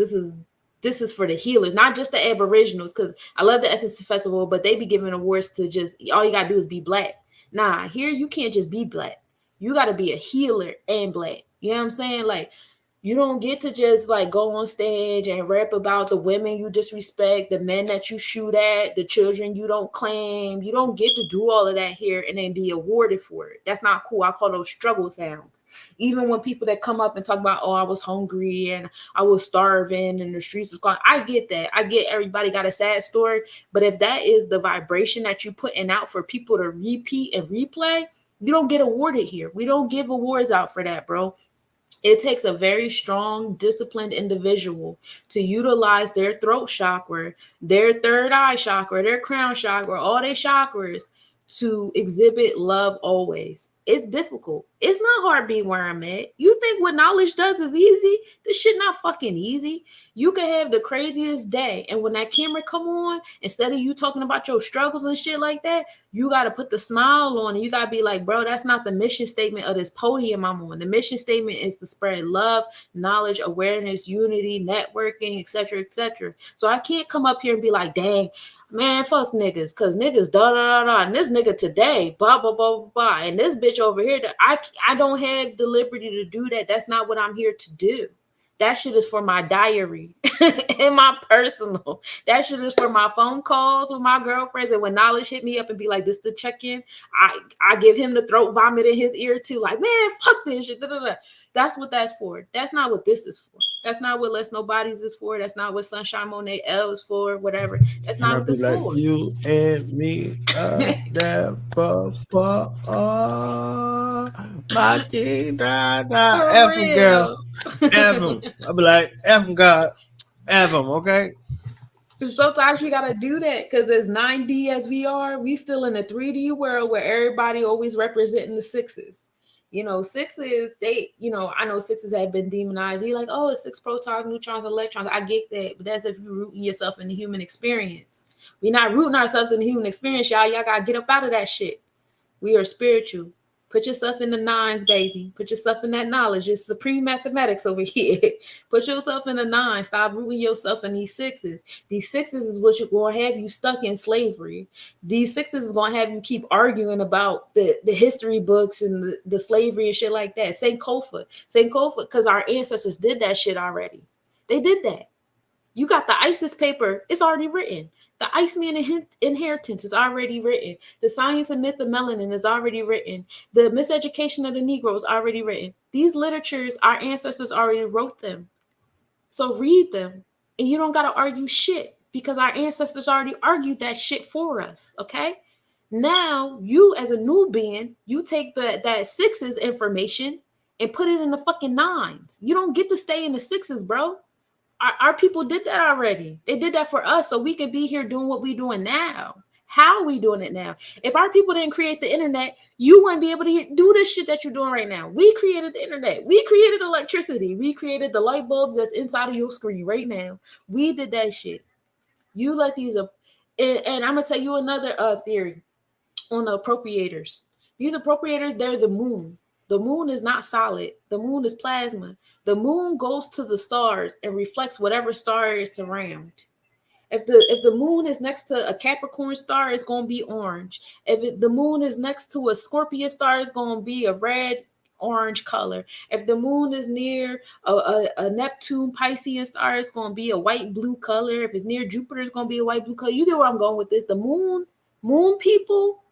this is for the healers, not just the Aboriginals. Because I love the Essence Festival, but they be giving awards to just, all you gotta do is be Black. Nah, here you can't just be Black. You gotta be a healer and Black. You know what I'm saying? Like, you don't get to just like go on stage and rap about the women you disrespect, the men that you shoot at, the children you don't claim. You don't get to do all of that here and then be awarded for it. That's not cool. I call those struggle sounds. Even when people that come up and talk about, oh, I was hungry and I was starving and the streets was gone. I get that. I get everybody got a sad story. But if that is the vibration that you putting out for people to repeat and replay, you don't get awarded here. We don't give awards out for that, bro. It takes a very strong, disciplined individual to utilize their throat chakra, their third eye chakra, their crown chakra, all their chakras to exhibit love always. It's difficult. It's not hard being where I'm at. You think what knowledge does is easy? This shit not fucking easy. You can have the craziest day, and when that camera come on, instead of you talking about your struggles and shit like that, you got to put the smile on, and you got to be like, bro, that's not the mission statement of this podium I'm on. The mission statement is to spread love, knowledge, awareness, unity, networking, etc., etc. So I can't come up here and be like, dang, man, fuck niggas, because niggas da da da da, and this nigga today, blah blah blah blah blah, and this bitch over here, that I don't have the liberty to do that. That's not what I'm here to do. That shit is for my diary and my personal. That shit is for my phone calls with my girlfriends, and when knowledge hit me up and be like, this to check in, I give him the throat vomit in his ear too, like, man, fuck this shit. Da, da, da. That's what that's for. That's not what this is for. That's not what Let's Nobodies is for. That's not what Sunshine Monet L is for. Whatever. That's not what this like, for. You and me, that my king, F him, girl, F him. I'll be like, F him, God, F him, okay? Sometimes we gotta do that because as 9D as we are, we still in a 3D world where everybody always representing the sixes. Sixes, I know sixes have been demonized. You're like, oh, it's 6 protons, neutrons, electrons. I get that, but that's if you're rooting yourself in the human experience. We're not rooting ourselves in the human experience, y'all. Y'all gotta get up out of that shit. We are spiritual. Put yourself in the nines, baby. Put yourself in that knowledge. It's supreme mathematics over here. Put yourself in the nines. Stop rooting yourself in these sixes. These sixes is what you're going to have you stuck in slavery. These sixes is going to have you keep arguing about the history books and the slavery and shit like that. St. Kofa, because our ancestors did that shit already. They did that. You got the ISIS paper. It's already written. The Iceman inheritance is already written. The science and myth of melanin is already written. The miseducation of the Negro is already written. These literatures, our ancestors already wrote them. So read them. And you don't got to argue shit because our ancestors already argued that shit for us, okay? Now, you as a Nubian, you take that sixes information and put it in the fucking nines. You don't get to stay in the sixes, bro. Our people did that already. They did that for us so we could be here doing what we're doing now. How are we doing it now? If our people didn't create the internet, you wouldn't be able to do this shit that you're doing right now. We created the internet. We created electricity. We created the light bulbs that's inside of your screen right now. We did that shit. You let these up. And I'm going to tell you another theory on the appropriators. These appropriators, they're the moon. The moon is not solid. The moon is plasma. The moon goes to the stars and reflects whatever star is around. If the moon is next to a Capricorn star, it's going to be orange. If the moon is next to a Scorpio star, it's going to be a red, orange color. If the moon is near a Neptune Piscean star, it's going to be a white, blue color. If it's near Jupiter, it's going to be a white, blue color. You get where I'm going with this. The moon people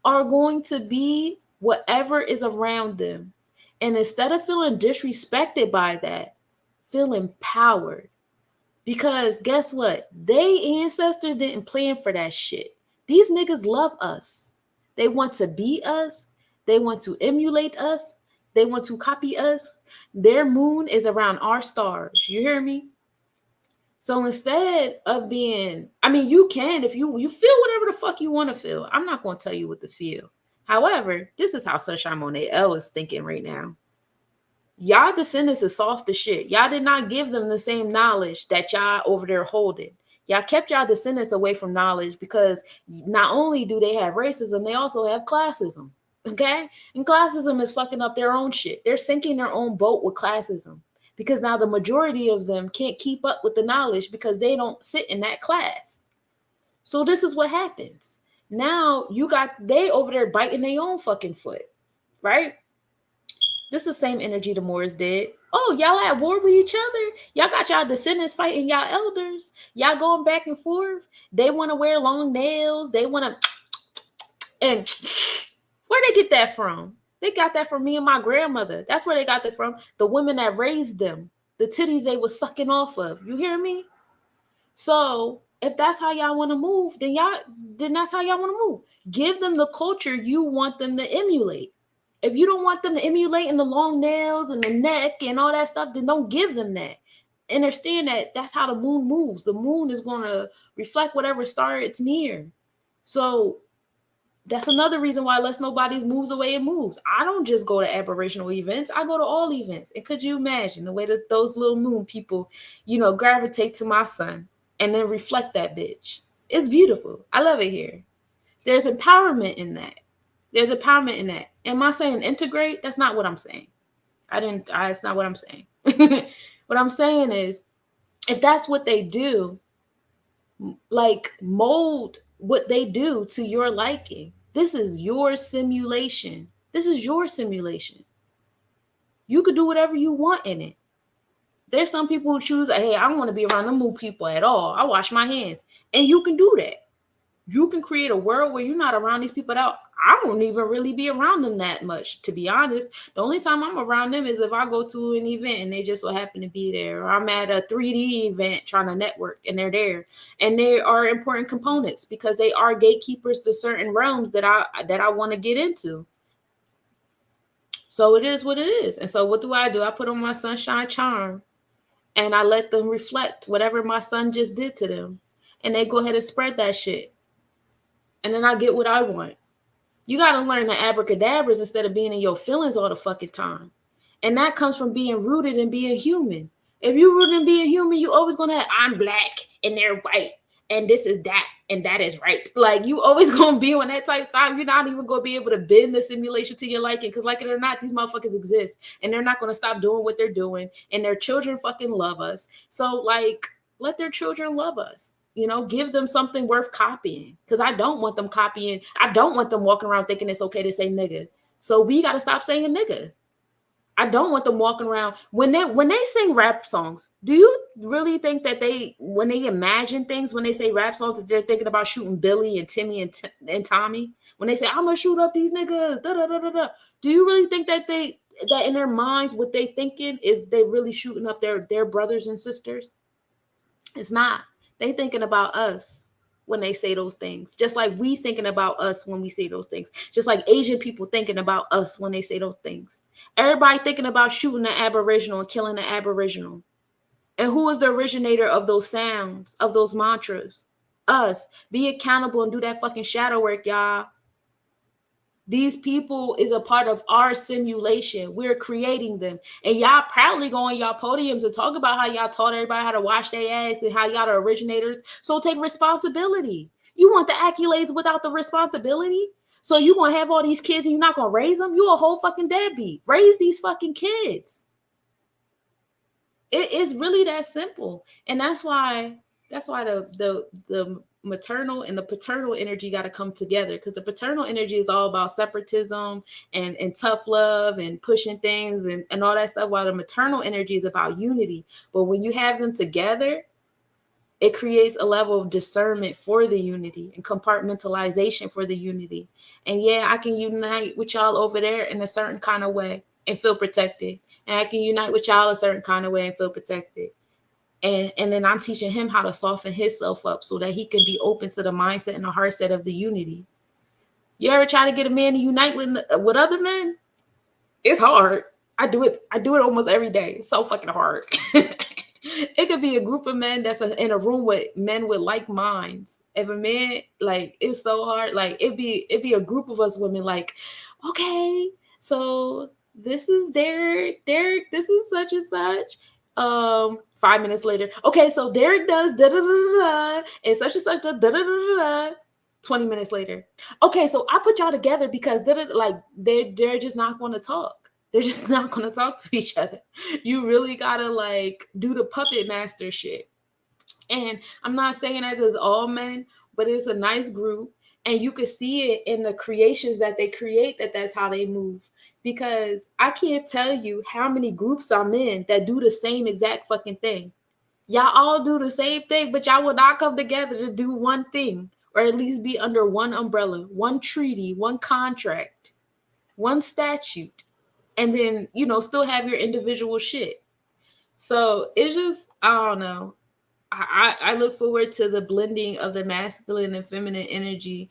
are going to be whatever is around them. And instead of feeling disrespected by that, feel empowered. Because guess what? They ancestors didn't plan for that shit. These niggas love us. They want to be us. They want to emulate us. They want to copy us. Their moon is around our stars. You hear me? So instead of being, I mean, you can, if you feel whatever the fuck you want to feel. I'm not going to tell you what to feel. However, this is how Sunshine Monet L is thinking right now. Y'all descendants is soft as shit. Y'all did not give them the same knowledge that y'all over there holding. Y'all kept y'all descendants away from knowledge because not only do they have racism, they also have classism. Okay? And classism is fucking up their own shit. They're sinking their own boat with classism because now the majority of them can't keep up with the knowledge because they don't sit in that class. So this is what happens. Now they over there biting their own fucking foot, right? This is the same energy the Moors did. Oh, y'all at war with each other? Y'all got y'all descendants fighting y'all elders? Y'all going back and forth? They want to wear long nails. They want to... And where they get that from? They got that from me and my grandmother. That's where they got that from. The women that raised them. The titties they was sucking off of. You hear me? So if that's how y'all want to move, then that's how y'all want to move. Give them the culture you want them to emulate. If you don't want them to emulate in the long nails and the neck and all that stuff, then don't give them that. Understand that that's how the moon moves. The moon is going to reflect whatever star it's near. So that's another reason why Let's Nobodies moves the way it moves. I don't just go to aberrational events. I go to all events. And could you imagine the way that those little moon people, gravitate to my sun and then reflect that bitch? It's beautiful. I love it here. There's empowerment in that. There's empowerment in that. Am I saying integrate? That's not what I'm saying. It's not what I'm saying. What I'm saying is, if that's what they do, like mold what they do to your liking. This is your simulation. This is your simulation. You could do whatever you want in it. There's some people who choose, hey, I don't want to be around the moon people at all. I wash my hands. And you can do that. You can create a world where you're not around these people at all. I don't even really be around them that much, to be honest. The only time I'm around them is if I go to an event and they just so happen to be there, or I'm at a 3D event trying to network and they're there. And they are important components because they are gatekeepers to certain realms that I want to get into. So it is what it is. And so what do? I put on my sunshine charm and I let them reflect whatever my son just did to them. And they go ahead and spread that shit. And then I get what I want. You got to learn the abracadabras instead of being in your feelings all the fucking time. And that comes from being rooted and being human. If you're rooted in being human, you always going to have, I'm black and they're white and this is that and that is right. Like you always going to be on that type of time. You're not even going to be able to bend the simulation to your liking because like it or not, these motherfuckers exist and they're not going to stop doing what they're doing and their children fucking love us. So like, let their children love us. Give them something worth copying because I don't want them copying. I don't want them walking around thinking it's okay to say nigga. So we got to stop saying nigga. I don't want them walking around when they sing rap songs. Do you really think that when they imagine things, when they say rap songs, that they're thinking about shooting Billy and Timmy and Tommy? When they say, I'm going to shoot up these niggas, da, da, da, da, da. Do you really think that that in their minds, what they thinking is they really shooting up their brothers and sisters? It's not. They thinking about us when they say those things, just like we thinking about us when we say those things, just like Asian people thinking about us when they say those things. Everybody thinking about shooting the Aboriginal and killing the Aboriginal. And who is the originator of those sounds, of those mantras? Us. Be accountable and do that fucking shadow work, y'all. These people is a part of our simulation. We're creating them. And y'all proudly go on y'all podiums and talk about how y'all taught everybody how to wash their ass and how y'all the originators. So take responsibility. You want the accolades without the responsibility? So you're going to have all these kids and you're not going to raise them? You a whole fucking deadbeat. Raise these fucking kids. It is really that simple. And that's why the maternal and the paternal energy got to come together, because the paternal energy is all about separatism and tough love and pushing things and all that stuff, while the maternal energy is about unity. But when you have them together, It creates a level of discernment for the unity and compartmentalization for the unity. And yeah, I can unite with y'all over there in a certain kind of way and feel protected. And I can unite with y'all a certain kind of way and feel protected. And then I'm teaching him how to soften himself up so that he can be open to the mindset and the heart set of the unity. You ever try to get a man to unite with other men? It's hard. I do it almost every day. It's so fucking hard. It could be a group of men that's in a room with men with like minds. If a man, like, it's so hard. Like, it'd be a group of us women like, okay, so this is Derek, this is such and such. 5 minutes later, okay, so Derek does da da da da, and such does da da da da. 20 minutes later, okay, so I put y'all together because like they're just not going to talk. They're just not going to talk to each other. You really gotta like do the puppet master shit. And I'm not saying that it's all men, but it's a nice group, and you could see it in the creations that they create, that's how they move. Because I can't tell you how many groups I'm in that do the same exact fucking thing. Y'all all do the same thing, but y'all will not come together to do one thing, or at least be under one umbrella, one treaty, one contract, one statute, and then, still have your individual shit. So it's just, I don't know. I look forward to the blending of the masculine and feminine energy,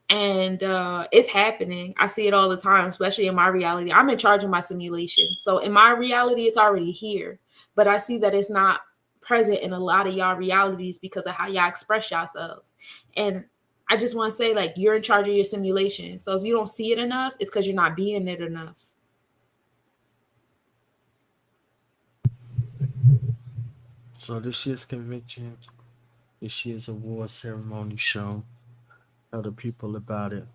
and it's happening. I see it all the time, especially in my reality. I'm in charge of my simulation, so in my reality, it's already here. But I see that it's not present in a lot of y'all realities because of how y'all express yourselves. And I just want to say, like, you're in charge of your simulation. So if you don't see it enough, it's because you're not being it enough. So this year's convention, this year's award ceremony show. Tell the people about it.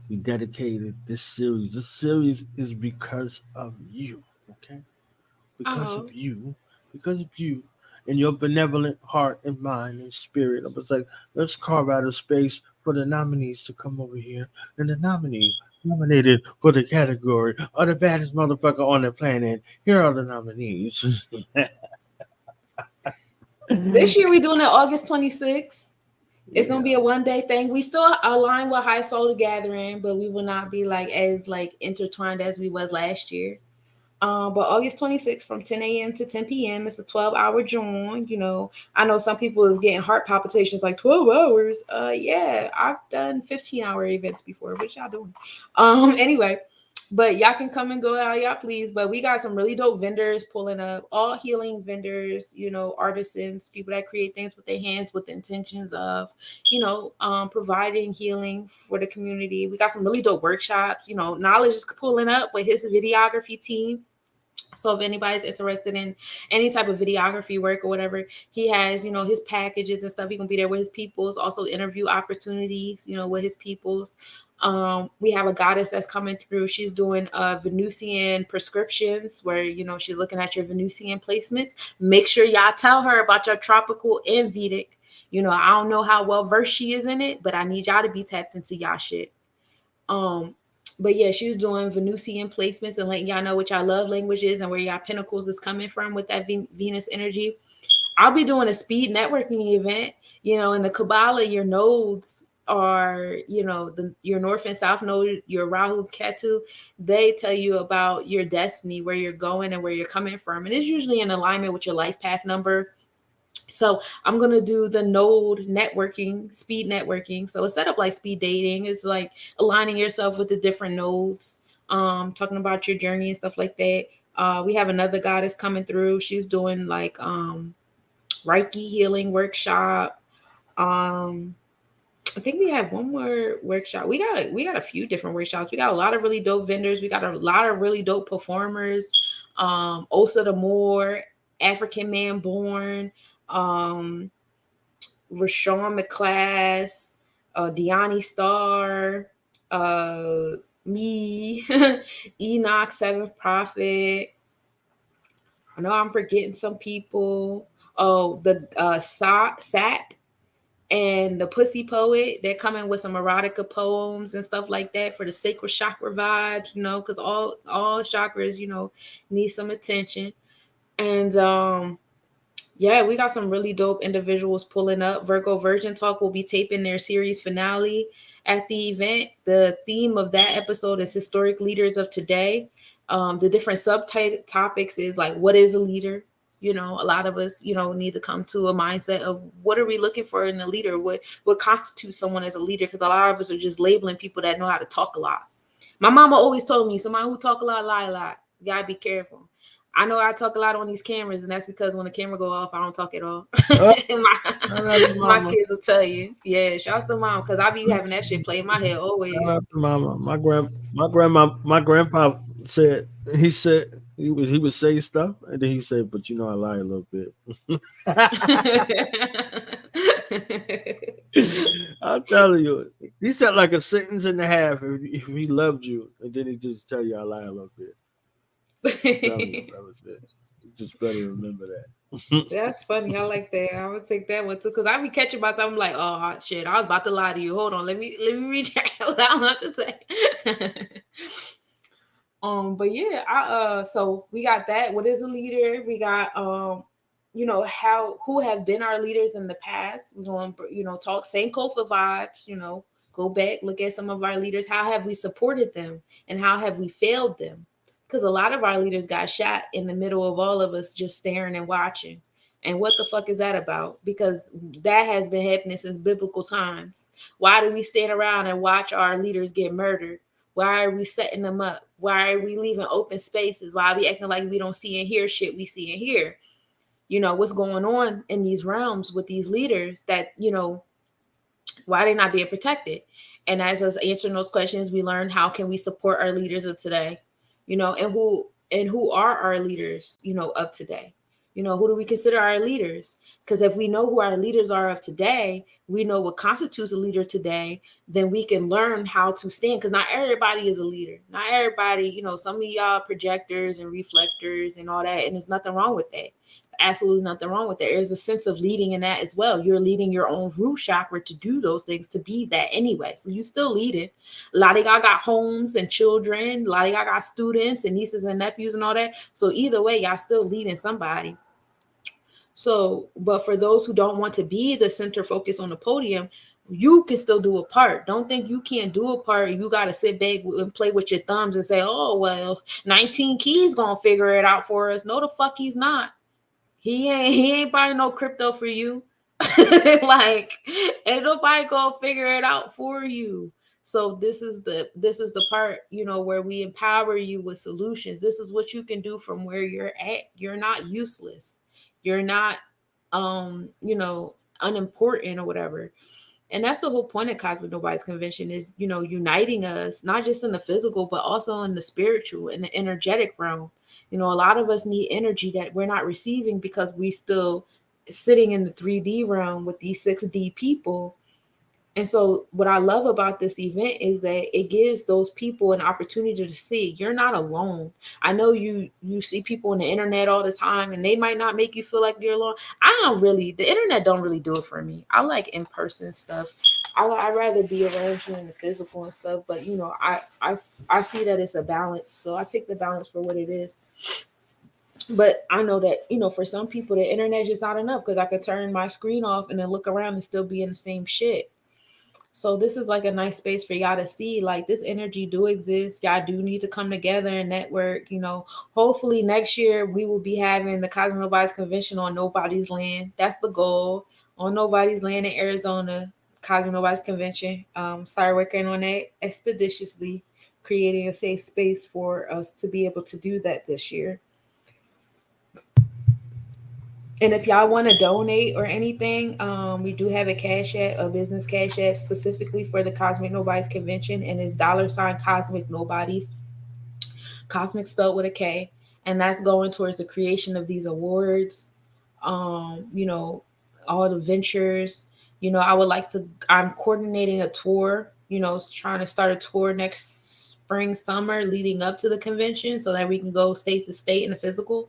We dedicated this series. This series is because of you, okay? Because of you. Because of you and your benevolent heart and mind and spirit. I was like, let's carve out a space for the nominees to come over here. And the nominee nominated for the category of the baddest motherfucker on the planet. Here are the nominees. This year we're doing it August 26th. It's gonna be a 1-day thing. We still align with High Soul Gathering, but we will not be like as like intertwined as we was last year. But August 26th from 10 a.m. to 10 p.m. It's a 12-hour join. I know some people is getting heart palpitations like 12 hours. Yeah, I've done 15-hour events before. What y'all doing? Anyway, but y'all can come and go how y'all please. But we got some really dope vendors pulling up, all healing vendors, artisans, people that create things with their hands with the intentions of, providing healing for the community. We got some really dope workshops. Knowledge is pulling up with his videography team. So if anybody's interested in any type of videography work or whatever, he has, his packages and stuff. He gonna be there with his peoples, also interview opportunities, with his peoples. We have a goddess that's coming through. She's doing Venusian prescriptions where, she's looking at your Venusian placements. Make sure y'all tell her about your tropical and Vedic. I don't know how well versed she is in it, but I need y'all to be tapped into y'all shit. But yeah, she's doing Venusian placements and letting y'all know what y'all love languages and where y'all pentacles is coming from with that Venus energy. I'll be doing a speed networking event. In the Kabbalah, your nodes are, your North and South node, your Rahu, Ketu. They tell you about your destiny, where you're going and where you're coming from. And it's usually in alignment with your life path number. So I'm going to do the node networking, speed networking. So it's set up like speed dating. It's like aligning yourself with the different nodes, talking about your journey and stuff like that. We have another goddess coming through. She's doing like Reiki healing workshop. I think we have one more workshop. We got a few different workshops. We got a lot of really dope vendors. We got a lot of really dope performers. Osa the Moor, African Man Born, Rashawn McClass, Deani Star, me, Enoch, Seventh Prophet. I know I'm forgetting some people. Oh, the Sap and the Pussy Poet. They're coming with some erotica poems and stuff like that for the sacred chakra vibes, because all chakras, need some attention. And Yeah, we got some really dope individuals pulling up. Virgo Virgin Talk will be taping their series finale at the event. The theme of that episode is historic leaders of today. The different subtopics is like, what is a leader? You know, a lot of us, you know, need to come to a mindset of what are we looking for in a leader? What constitutes someone as a leader? Because a lot of us are just labeling people that know how to talk a lot. My mama always told me, somebody who talk a lot, lie a lot. You gotta be careful. I know I talk a lot on these cameras, and that's because when the camera go off, I don't talk at all. Shout out to my mama. kids will tell you. Yeah, shouts to mom, because I be having that shit play in my head always. Shout out to mama. My grandpa said he would say stuff, and then he said, "But you know, I lie a little bit." I'm telling you, he said like a sentence and a half if he loved you, and then he just tell you I lie a little bit. I'm telling you, that was it. You just better remember that. That's funny. I like that. I would take that one too, because I be catching myself. I'm like, oh shit, I was about to lie to you. Hold on, let me recheck what I want to say. But yeah, so we got that. What is a leader? We got you know, who have been our leaders in the past. We're going to, you know, talk Sankofa vibes, you know, go back, look at some of our leaders. How have we supported them and how have we failed them? Because a lot of our leaders got shot in the middle of all of us just staring and watching. And what the fuck is that about? Because that has been happening since biblical times. Why do we stand around and watch our leaders get murdered? Why are we setting them up? Why are we leaving open spaces? Why are we acting like we don't see and hear shit we see and hear? You know, what's going on in these realms with these leaders that, you know, why are they not being protected? And as us answering those questions, we learn how can we support our leaders of today, you know, and who are our leaders, you know, of today? You know, who do we consider our leaders? Because if we know who our leaders are of today, we know what constitutes a leader today, then we can learn how to stand. Because not everybody is a leader. Not everybody, you know, some of y'all projectors and reflectors and all that, and there's nothing wrong with that. Absolutely nothing wrong with that. There's a sense of leading in that as well. You're leading your own root chakra to do those things, to be that anyway. So you still leading. A lot of y'all got homes and children. A lot of y'all got students and nieces and nephews and all that. So either way, y'all still leading somebody. So, but for those who don't want to be the center focus on the podium, you can still do a part. Don't think you can't do a part. You got to sit back and play with your thumbs and say, oh, well, 19 Keys going to figure it out for us. No, the fuck he's not. He ain't buying no crypto for you. Like, ain't nobody gonna figure it out for you. So this is the part, you know, where we empower you with solutions. This is what you can do from where you're at. You're not useless. You're not you know, unimportant or whatever. And that's the whole point of Cosmic Nobodies Konvention is, you know, uniting us, not just in the physical, but also in the spiritual and the energetic realm. You know, a lot of us need energy that we're not receiving because we still sitting in the 3D realm with these 6D people. And so what I love about this event is that it gives those people an opportunity to see you're not alone. I know you see people on the internet all the time and they might not make you feel like you're alone. The internet don't really do it for me. I like in-person stuff. I'd rather be around you in the physical and stuff, but you know, I see that it's a balance. So I take the balance for what it is. But I know that, you know, for some people, the internet is just not enough because I could turn my screen off and then look around and still be in the same shit. So this is like a nice space for y'all to see like this energy do exist. Y'all do need to come together and network. You know, hopefully next year we will be having the Cosmic Nobodies Konvention on nobody's land. That's the goal, on nobody's land in Arizona. Cosmic Nobodies Konvention. Started working on that expeditiously, creating a safe space for us to be able to do that this year. And if y'all want to donate or anything, we do have a cash app, a business cash app specifically for the Cosmic Nobodies Konvention, and it's $ Cosmic Nobodies, Cosmic spelled with a K, and that's going towards the creation of these awards. You know, all the ventures. You know, I'm coordinating a tour. You know, trying to start a tour next spring, summer, leading up to the convention, so that we can go state to state in the physical.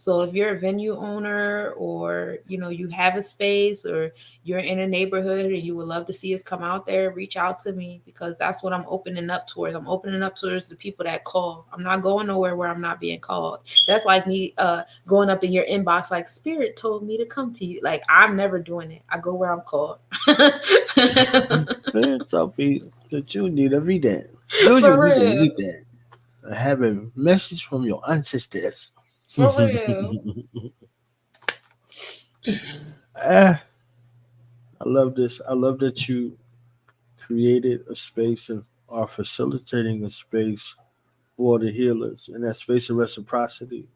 So if you're a venue owner, or you have a space, or you're in a neighborhood and you would love to see us come out there, reach out to me, because that's what I'm opening up towards. I'm opening up towards the people that call. I'm not going nowhere where I'm not being called. That's like me going up in your inbox like, Spirit told me to come to you. Like, I'm never doing it. I go where I'm called. Man, Sophie, that you need every day. Do you For really real. need that? I have a message from your ancestors. For real. Ah, I love this. I love that you created a space and are facilitating a space for the healers in that space of reciprocity.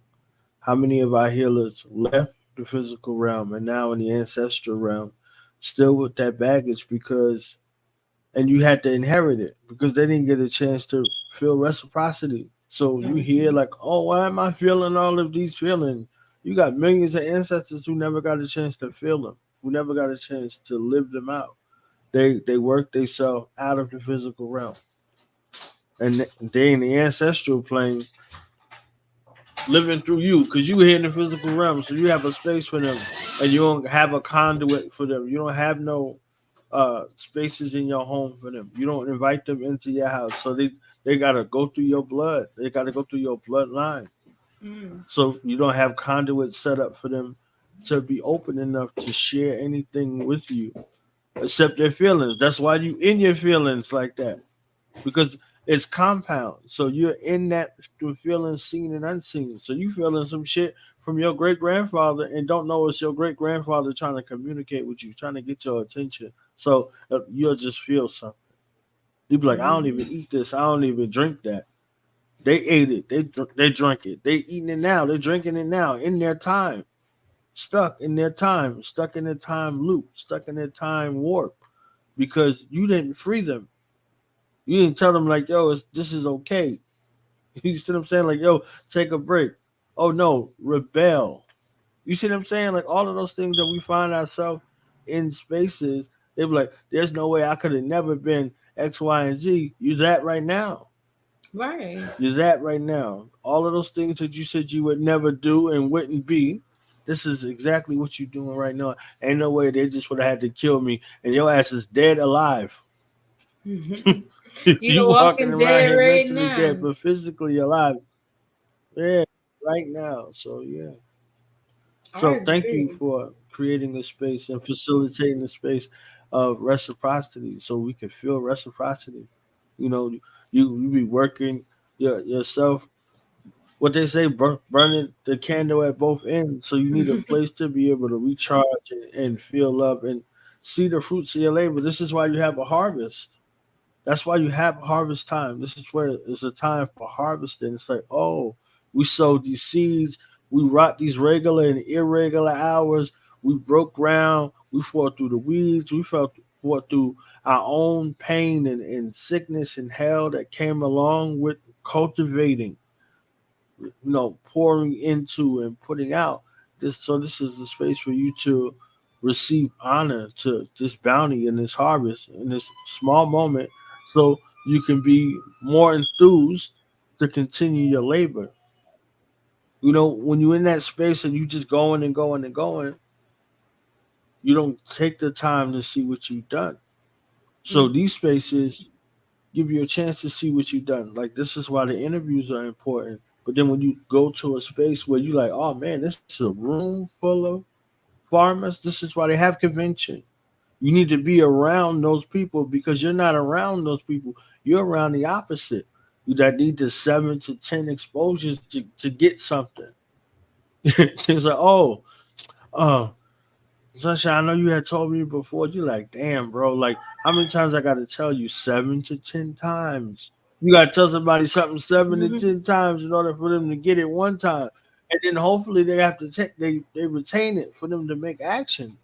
How many of our healers left the physical realm and now in the ancestral realm, still with that baggage because, and you had to inherit it because they didn't get a chance to feel reciprocity. So you hear Mhm. like, oh, why am I feeling all of these feelings? You got millions of ancestors who never got a chance to feel them, who never got a chance to live them out. They work themselves out of the physical realm, and they in the ancestral plane living through you because you here in the physical realm, so you have a space for them, and you don't have a conduit for them. You don't have no spaces in your home for them. You don't invite them into your house, so they gotta go through your blood. They gotta go through your bloodline. Mm. So you don't have conduits set up for them to be open enough to share anything with you except their feelings. That's why you in your feelings like that because it's compound. So you're in that through feeling seen and unseen. So you feeling some shit from your great grandfather and don't know it's your great grandfather trying to communicate with you, trying to get your attention. So you'll just feel something. You be like, I don't even Mhm. eat this. I don't even drink that. They ate it. They drank it. They eating it now. They're drinking it now in their time. Stuck in their time. Stuck in their time loop. Stuck in their time warp because you didn't free them. You didn't tell them like, yo, this is okay. You see what I'm saying? Like, yo, take a break. Oh no, rebel. You see what I'm saying? Like all of those things that we find ourselves in spaces, they be like, there's no way I could have never been X, Y, and Z. You're that right now. Right. You're that right now. All of those things that you said you would never do and wouldn't be. This is exactly what you're doing right now. Ain't no way they just would have had to kill me, and your ass is dead alive. Mhm. You the You walking walking around dead here right mentally dead, now. but physically alive. Yeah, right now. So yeah. I So thank you agree. for creating this space and facilitating the space of reciprocity, so we can feel reciprocity. You know, you be working yourself. What they say, burning the candle at both ends. So you need a place to be able to recharge and feel love and see the fruits of your labor. This is why you have a harvest. That's why you have harvest time. This is where it's a time for harvesting. It's like, oh, we sowed these seeds, we wrought these regular and irregular hours, we broke ground, we fought through the weeds, fought through our own pain and sickness and hell that came along with cultivating, pouring into and putting out. This is the space for you to receive honor to this bounty and this harvest in this small moment, so you can be more enthused to continue your labor. When you're in that space and you just going and going and going, you don't take the time to see what you've done. So Mm. these spaces give you a chance to see what you've done. Like this is why the interviews are important. But then when you go to a space where you like, oh man, this is a room full of farmers. This is why they have convention. You need to be around those people because you're not around those people. You're around the opposite. You that need the 7 to 10 exposures to get something. Things like, oh, uh, Sunshine, I know you had told me before. You're like, damn, bro. Like, how many times I got to tell you? 7 to 10 times. You got to tell somebody something 7 to 10 times in order for them to get it one time, and then hopefully they have to take they retain it for them to make action.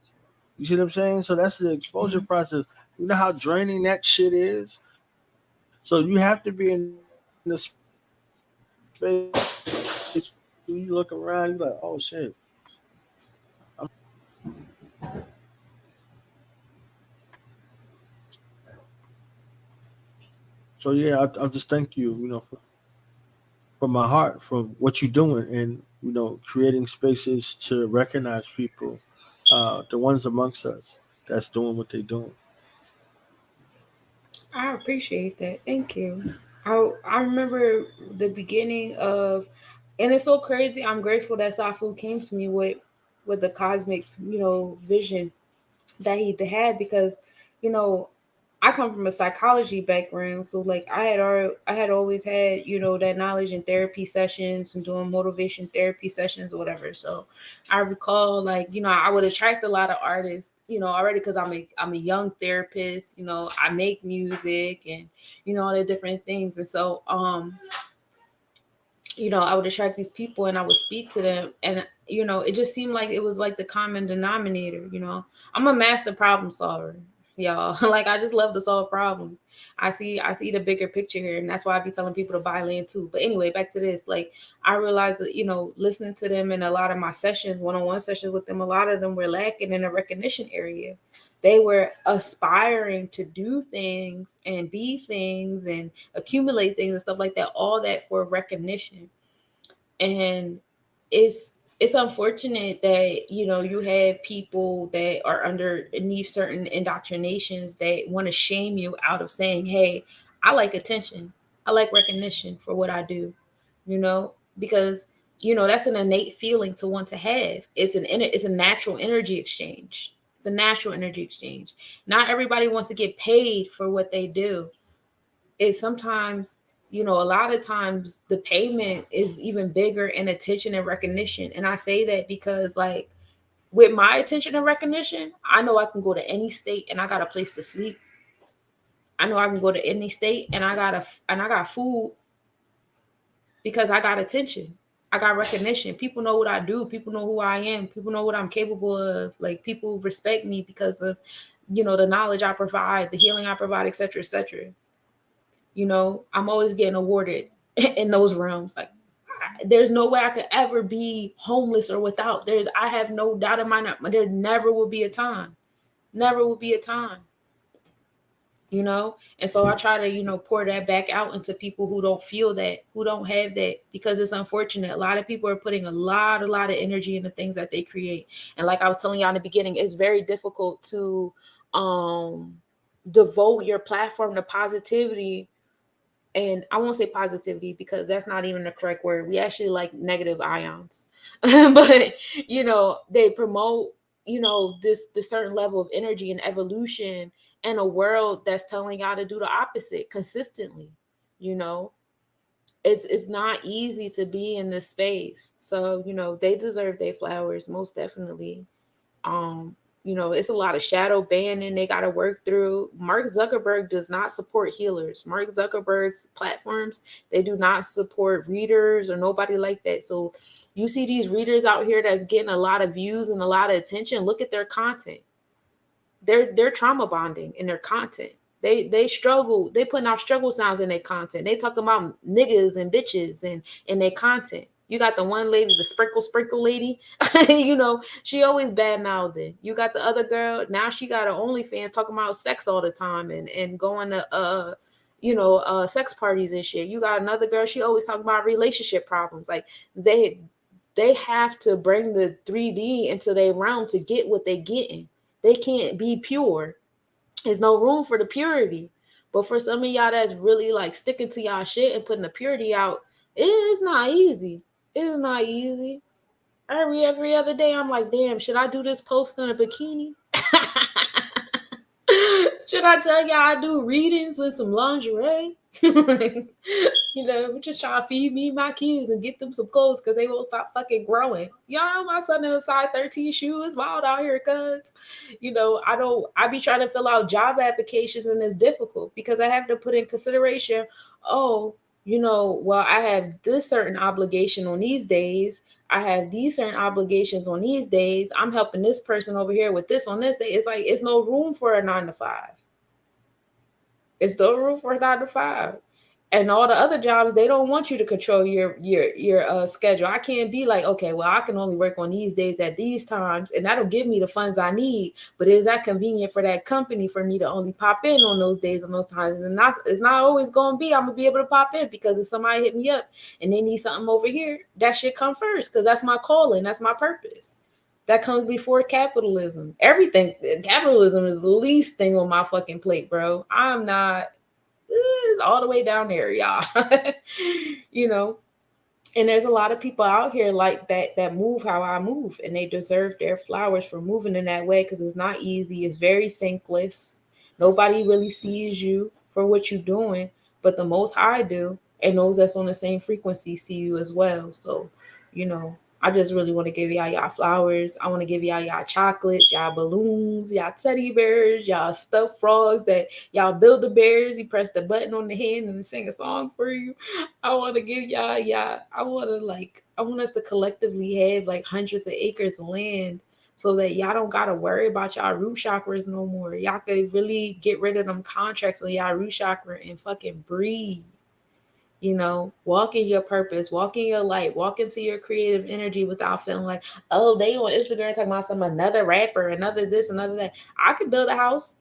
You see what I'm saying? So that's the exposure Mhm. process. You know how draining that shit is. So you have to be in the space where you look around. You're like, oh shit. I'm not doing this no more. So yeah, I just thank you, for from my heart from what you're doing, and creating spaces to recognize people, the ones amongst us that's doing what they're doing. I appreciate that. Thank you. I remember the beginning of, and it's so crazy. I'm grateful that Safu came to me with the cosmic, vision that he had, because, you know, I come from a psychology background, so like I had always had, that knowledge in therapy sessions and doing motivation therapy sessions or whatever. So I recall, like, I would attract a lot of artists, already, because I'm a young therapist, I make music and all the different things. And so I would attract these people and I would speak to them, and it just seemed like it was like the common denominator. I'm a master problem solver, y'all. Like, I just love to solve problems. I see the bigger picture here, and that's why I be telling people to buy land too. But anyway, back to this. Like, I realized that listening to them in a lot of my sessions, one-on-one sessions with them, a lot of them were lacking in the recognition area. They were aspiring to do things and be things and accumulate things and stuff like that, all that for recognition. And it's unfortunate that you have people that are underneath certain indoctrinations that want to shame you out of saying, hey, I like attention, I like recognition for what I do, because that's an innate feeling to want to have. It's a natural energy exchange. It's a natural energy exchange. Not everybody wants to get paid for what they do. It's sometimes, a lot of times the payment is even bigger in attention and recognition. And I say that because, like, with my attention and recognition, I know I can go to any state and I got a place to sleep. I know I can go to any state and I got food, because I got attention. I got recognition. People know what I do. People know who I am. People know what I'm capable of. Like, people respect me because of, the knowledge I provide, the healing I provide, et cetera, et cetera. I'm always getting awarded in those realms. Like, there's no way I could ever be homeless or without. I have no doubt in my mind. There never will be a time. Never will be a time. And so I try to pour that back out into people who don't feel that, who don't have that, because it's unfortunate. A lot of people are putting a lot of energy in the things that they create. And like I was telling you in the beginning, it's very difficult to devote your platform to positivity. And I won't say positivity because that's not even the correct word. We actually like negative ions. But they promote this certain level of energy and evolution in a world that's telling y'all to do the opposite consistently. It's not easy to be in this space. So they deserve their flowers, most definitely. It's a lot of shadow banning they got to work through. Mark Zuckerberg does not support healers. Mark Zuckerberg's platforms, they do not support readers or nobody like that. So you see these readers out here that's getting a lot of views and a lot of attention. Look at their content. They're trauma bonding in their content. They struggle. They putting out struggle sounds in their content. They talking about niggas and bitches and in their content. You got the one lady, the sprinkle lady. She always bad mouthing. You got the other girl. Now she got her OnlyFans talking about sex all the time and going to sex parties and shit. You got another girl. She always talking about relationship problems. Like, they have to bring the 3D into their realm to get what they getting. They can't be pure. There's no room for the purity. But for some of y'all that's really like sticking to y'all shit and putting the purity out, it is not easy. It is not easy. Every other day, I'm like, damn, should I do this post in a bikini? Should I tell y'all I do readings with some lingerie? We're just trying to feed me my kids and get them some clothes because they won't stop fucking growing. Y'all know my son in a size 13 shoe is wild out here, cuz I be trying to fill out job applications and it's difficult because I have to put in consideration, well, I have this certain obligation on these days. I have these certain obligations on these days. I'm helping this person over here with this on this day. It's like, it's no room for a 9 to 5. It's no room for a 9 to 5. And all the other jobs, they don't want you to control your schedule. I can't be like, okay, well, I can only work on these days at these times, and that'll give me the funds I need. But is that convenient for that company for me to only pop in on those days and those times? And it's not always going to be I'm gonna be able to pop in, because if somebody hit me up and they need something over here, that shit come first, because that's my calling, that's my purpose. That comes before capitalism. Everything, capitalism is the least thing on my fucking plate, bro. I'm not. It's all the way down there, y'all. You know, and there's a lot of people out here like that move how I move, and they deserve their flowers for moving in that way, because it's not easy. It's very thankless. Nobody really sees you for what you're doing, but the Most High do, and those that's on the same frequency see you as well. So, you know, I just really want to give y'all flowers. I want to give y'all chocolates, y'all balloons, y'all teddy bears, y'all stuffed frogs that y'all build the bears. You press the button on the hand and sing a song for you. I want to give y'all. I want us to collectively have like hundreds of acres of land, so that y'all don't gotta worry about y'all root chakras no more. Y'all could really get rid of them contracts on y'all root chakra and fucking breathe. You know, walk in your purpose, walk in your light, walk into your creative energy without feeling like, oh, they on Instagram talking about another rapper, another this, another that. I could build a house.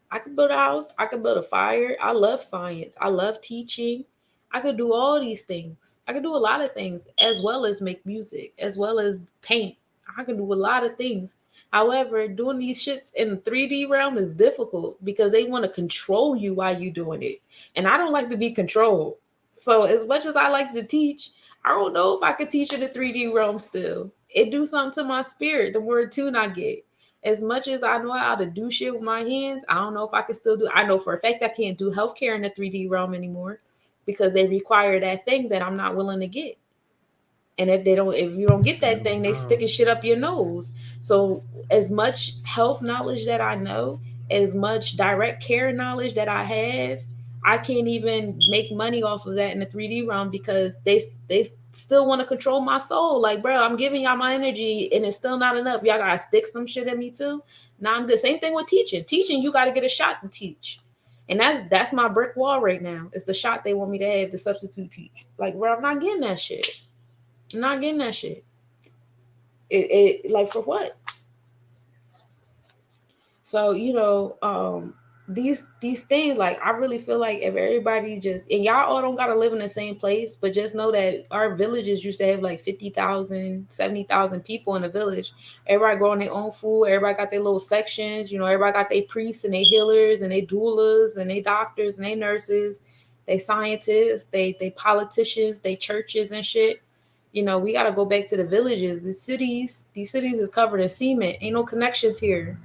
I could build a house. I could build a fire. I love science. I love teaching. I could do all these things. I could do a lot of things, as well as make music, as well as paint. I can do a lot of things. However, doing these shits in the 3D realm is difficult, because they want to control you while you're doing it. And I don't like to be controlled. So as much as I like to teach, I don't know if I could teach in the 3D realm still. It do something to my spirit, the more tune I get. As much as I know how to do shit with my hands, I don't know if I can still do. I know for a fact I can't do healthcare in the 3D realm anymore, because they require that thing that I'm not willing to get. And if you don't get that thing, they sticking shit up your nose. So as much health knowledge that I know, as much direct care knowledge that I have, I can't even make money off of that in the 3D realm, because they still want to control my soul. Like, bro, I'm giving y'all my energy and it's still not enough. Y'all gotta stick some shit at me too. Now I'm the same thing with teaching. Teaching, you gotta get a shot to teach. And that's my brick wall right now. It's the shot they want me to have to substitute teach. Like, bro, I'm not getting that shit. I'm not getting that shit. It like, for what? So, you know, these things, like, I really feel like if everybody just, and y'all all don't gotta live in the same place, but just know that our villages used to have like 50,000, 70,000 people in the village. Everybody growing their own food, everybody got their little sections, you know, everybody got their priests and their healers and their doulas and their doctors and their nurses, they scientists, they politicians, they churches and shit. You know, we gotta go back to the villages. These cities is covered in cement. Ain't no connections here.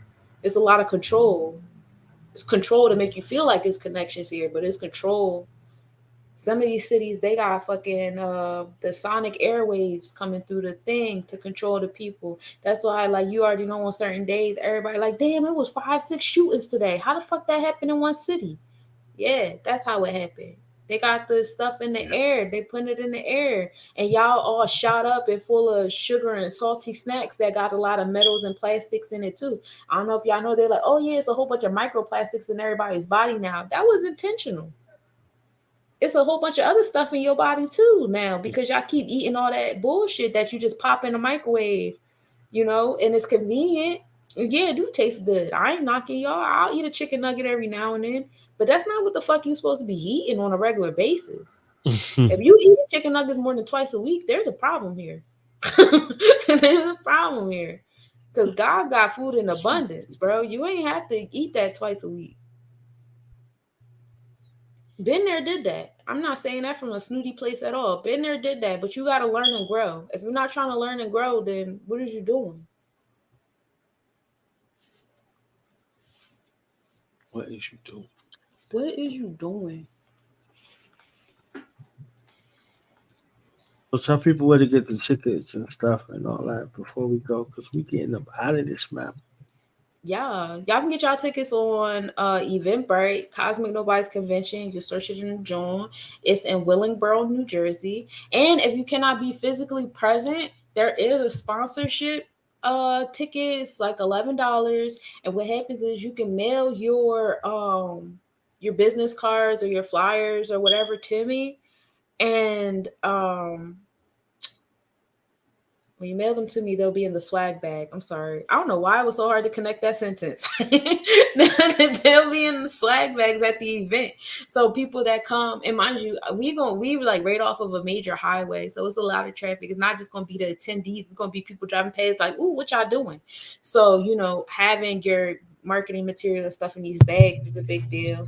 It's a lot of control. It's control to make you feel like it's connections here, but it's control. Some of these cities, they got fucking the sonic airwaves coming through the thing to control the people. That's why, like, you already know on certain days, everybody like, damn, it was 5-6 shootings today. How the fuck that happened in one city? Yeah, that's how it happened. They got the stuff in the air. They put it in the air. And y'all all shot up and full of sugar and salty snacks that got a lot of metals and plastics in it too. I don't know if y'all know, they're like, oh yeah, it's a whole bunch of microplastics in everybody's body now. That was intentional. It's a whole bunch of other stuff in your body too now, because y'all keep eating all that bullshit that you just pop in the microwave, you know, and it's convenient. And yeah, it do taste good. I ain't knocking y'all. I'll eat a chicken nugget every now and then, but that's not what the fuck you supposed to be eating on a regular basis. If you eat chicken nuggets more than twice a week, there's a problem here. There's a problem here. Because God got food in abundance, bro. You ain't have to eat that twice a week. Been there, did that. I'm not saying that from a snooty place at all. Been there, did that. But you got to learn and grow. If you're not trying to learn and grow, then what is you doing? What is you doing? What is you doing? So tell people where to get the tickets and stuff and all that before we go, because we getting up out of this map. Yeah, y'all can get y'all tickets on Eventbrite, Cosmic Nobodies Konvention. You search it in the joint. It's in Willingboro, New Jersey. And if you cannot be physically present, there is a sponsorship ticket. It's like $11. And what happens is you can mail your business cards or your flyers or whatever to me. And when you mail them to me, they'll be in the swag bag. I'm sorry. I don't know why it was so hard to connect that sentence. They'll be in the swag bags at the event. So people that come, and mind you, we like right off of a major highway. So it's a lot of traffic. It's not just going to be the attendees. It's going to be people driving past like, ooh, what y'all doing? So, you know, having your marketing material and stuff in these bags is a big deal.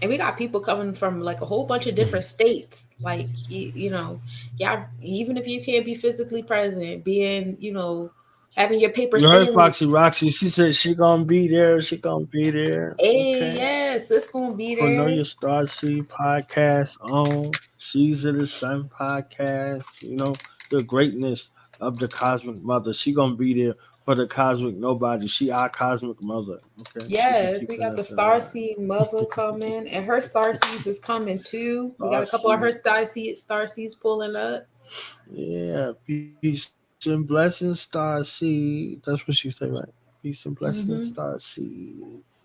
And we got people coming from like a whole bunch of different states. Like, you know, yeah, even if you can't be physically present, being, you know, having your paper You heard Stanley. Foxy Roxy. She said she gonna be there. She gonna be there. Hey, Okay. yes, it's gonna be For Know there. Your Star Seed podcast on Seeds of the Sun podcast. You know, the greatness of the Cosmic Mother. She gonna be there for the Cosmic Nobody. She our Cosmic Mother. Okay. She be Yes, we keeping got the us in line. Starseed mother coming, and her Starseeds is coming too. We got Star a couple of her Seed. Starseeds pulling up. Yeah. Peace and blessings, Star Seed. That's what she said, right? Peace and blessings, Mm-hmm. Star Seeds.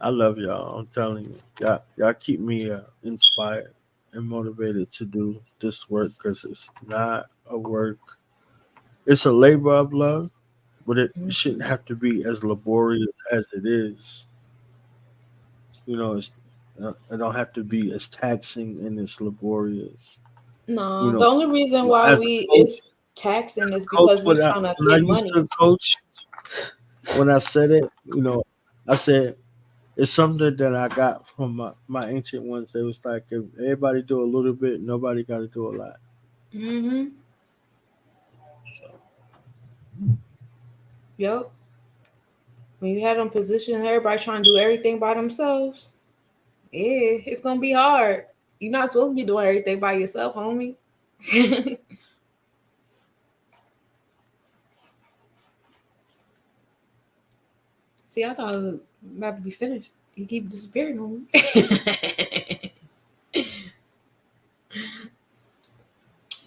I love y'all. I'm telling you, y'all keep me inspired and motivated to do this work because it's not a work. It's a labor of love, but it Mm-hmm. shouldn't have to be as laborious as it is. You know, it don't have to be as taxing and as laborious. You No, the know, only reason why as we a coach, is taxing is coach, because we're trying to when I get used money. to coach, when I said it, I said it's something that I got from my ancient ones. It was like if everybody do a little bit, nobody got to do a lot. Mm-hmm. Yep. When you had them position, everybody trying to do everything by themselves. Yeah, it's gonna be hard. You're not supposed to be doing everything by yourself, homie. See, I thought it was about to be finished. You keep disappearing on me.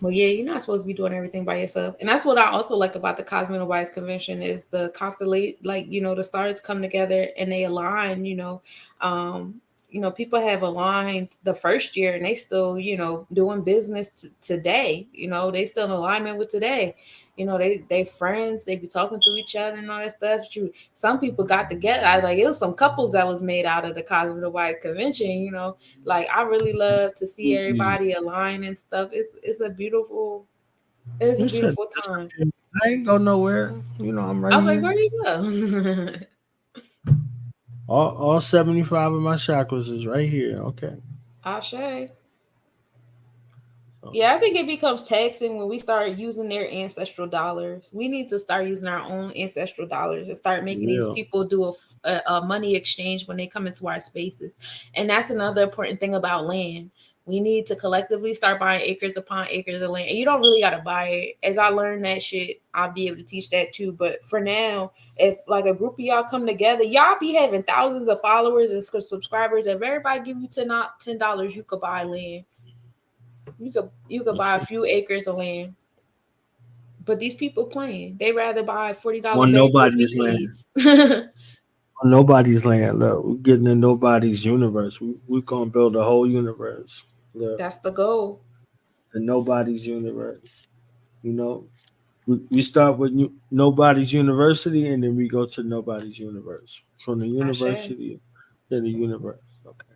Well, yeah, you're not supposed to be doing everything by yourself, and that's what I also like about the Cosmic Nobodies Convention is the constellate, like the stars come together and they align. People have aligned the first year, and they still, doing business today. They still in alignment with today. They friends, they be talking to each other and all that stuff. Some people got together. It was some couples that was made out of the Cosmic Nobodies Convention. Like I really love to see Mm-mm. everybody align and stuff. It's a You said beautiful time. I ain't go nowhere. I'm I right was like, here. where do you go? All 75 of my chakras is right here. Okay. Ashe. So, Yeah, I think it becomes taxing when we start using their ancestral dollars. We need to start using our own ancestral dollars and start making these yeah. people do a money exchange when they come into our spaces. And that's another important thing about land. We need to collectively start buying acres upon acres of land. And you don't really got to buy it. As I learn that shit, I'll be able to teach that too. But for now, if like a group of y'all come together, y'all be having thousands of followers and subscribers. If everybody give you $10, you could buy land. You could buy a few acres of land. But these people playing. They rather buy $40 On bags of wheat nobody's land. seeds. On nobody's land. Look, we're getting in nobody's universe. We're going to build a whole universe. Look, That's the goal. the nobody's universe. You know, we start with nobody's university and then we go to nobody's universe. From the Ashe. university to the universe. Okay.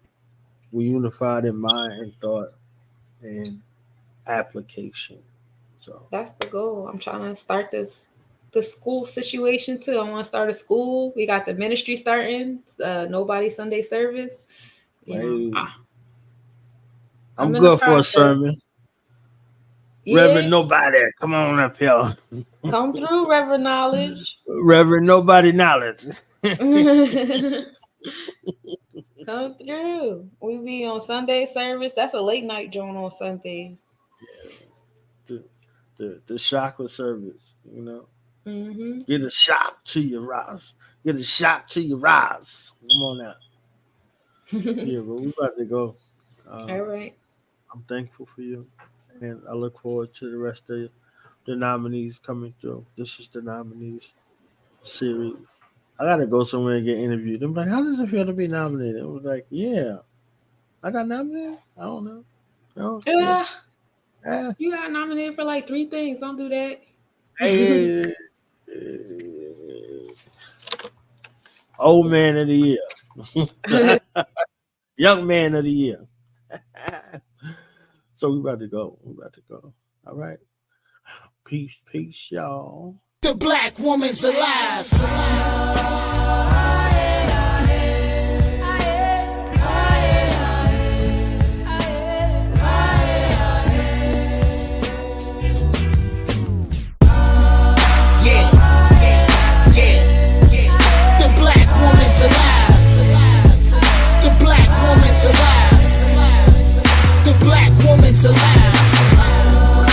We unified in mind and thought and application. So, That's the goal. I'm trying to start the school situation too. I want to start a school. We got the ministry starting. Nobody Sunday service. hey, I'm I'm in the good for a process. sermon. Yeah, Reverend Nobody, come on up here. come through, Reverend Knowledge. Reverend Nobody Knowledge. Come through. We be on Sunday service. That's a late night joint on Sundays. the, the chakra service, you know. Mm-hmm. Get a shot to your rise. Get a shot to your rise. Come on now. Yeah, but we about to go. All Um, right. I'm thankful for you, and I look forward to the rest of the nominees coming through. This is the nominees series. I gotta go somewhere and get interviewed. I'm like, how does it feel to be nominated? It was like, yeah, I got nominated. I don't know. No, Yeah. yeah. You got nominated for like 3 things. Don't do that. Hey, old man of the year, young man of the year. So we about to go. All right. Peace, y'all. The black woman's alive.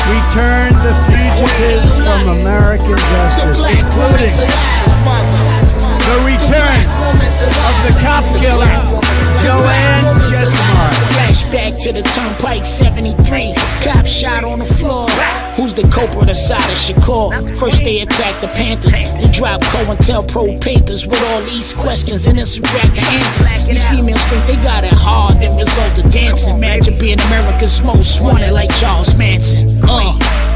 Return the fugitives from American justice, including the return of the cop killer, Joanne Jetmar. Flashback to the Turnpike 73. Cop shot on the floor. Who's the culprit aside of Shakur? First they attacked the Panthers, then dropped COINTELPRO papers with all these questions and then subtract the answers. These females think they got it hard and result of dancing. Imagine being America's most wanted like Charles Manson.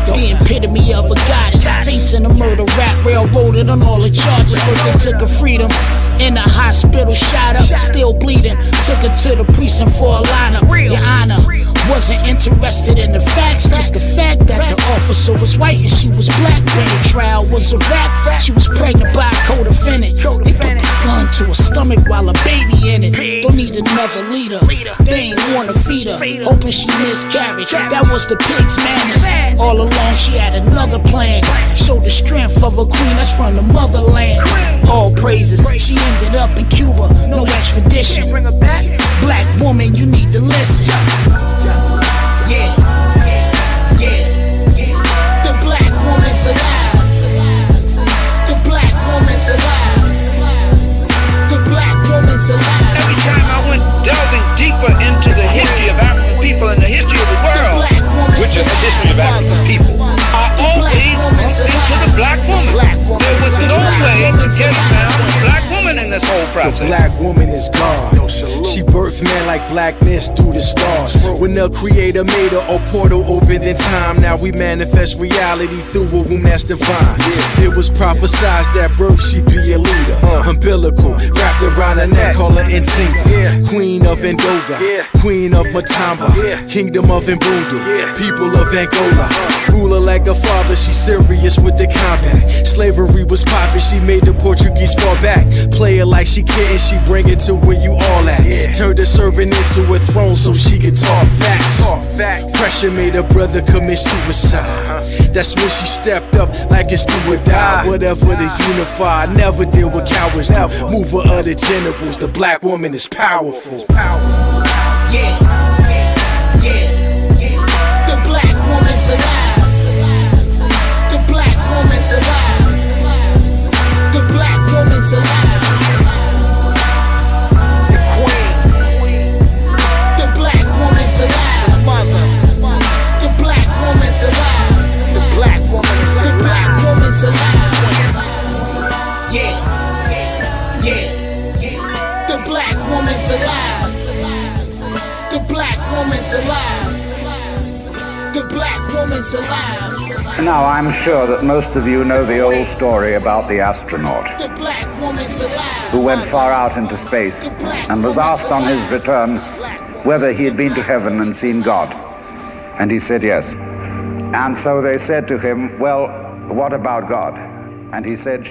The epitome of a goddess, facing a murder rap, railroaded on all the charges. First they took her freedom in the hospital, shot up, still bleeding. Took her to the precinct for a lineup. Your Honor, wasn't interested in the facts, just the fact that the officer was white and she was black. When the trial was a rap, she was pregnant by a co-defendant. They put the gun to her stomach while a baby in it. Don't need another leader, they ain't wanna feed her, hoping she miscarried. That was the pig's manners. All along she had another plan, showed the strength of a queen that's from the motherland. All praises, she ended up in Cuba, no extradition. Black woman, you need to listen. Yeah. The black woman's alive. The black woman's alive. The black woman's alive. Every time I went delving deeper into the history of African people and the history of the world, which is the history of African people, I always bumped into the black woman. There was no way to get around the black woman in this whole process. The black woman is God. She birthed man like blackness through the stars. When the creator made her, a portal opened in time. Now we manifest reality through a womb that's divine. It was prophesied that birth she'd be a leader. Umbilical, wrapped around her neck, call her Nzinga. Queen of Ndoga, queen of Matamba, kingdom of Mbundu, people of Angola. Ruler like a father, she serious with the combat. Slavery was poppin', she made the Portuguese fall back. Play it like she kiddin', she bring it to where you all at. Turned a servant into a throne so she could talk facts. Pressure made her brother commit suicide. That's when she stepped up like it's do or die. Whatever to unify, never deal with cowards do. Mover of the generals, the black woman is powerful. Yeah. The black woman's alive. The black woman's alive. The black woman's alive. The black woman's alive. The black woman's alive. The black woman's alive. Yeah. The black woman's alive. The black woman's alive. The black woman's alive. Now, I'm sure that most of you know the old story about the astronaut The black woman's alive. who went far out into space and was asked on his return whether he had been to heaven and seen God. And he said yes. And so they said to him, well, what about God? And he said,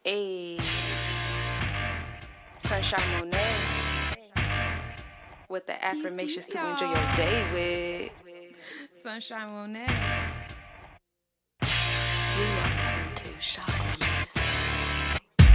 Hey, Sunshine Monet with the affirmations to enjoy your day with Sunshine Monet.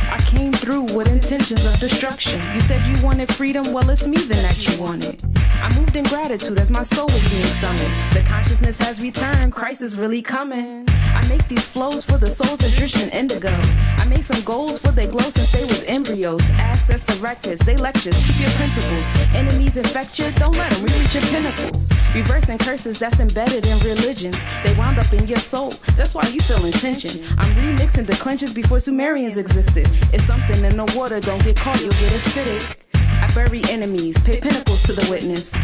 I came through with intentions of destruction. You said you wanted freedom, well it's me then that you wanted. I moved in gratitude as my soul was being summoned. The consciousness has returned, Christ is really coming. I make these flows for the souls that drift in indigo. I made some goals for they glow since they was embryos. Access the records, they lectures, keep your principles. Enemies infect you, don't let them reach your pinnacles. Reversing curses that's embedded in religions. They wound up in your soul, that's why you feel intention. I'm remixing declensions before Sumerians existed. It's something in the water, don't get caught, you'll get acidic. I bury enemies, pay pinnacles to the witness.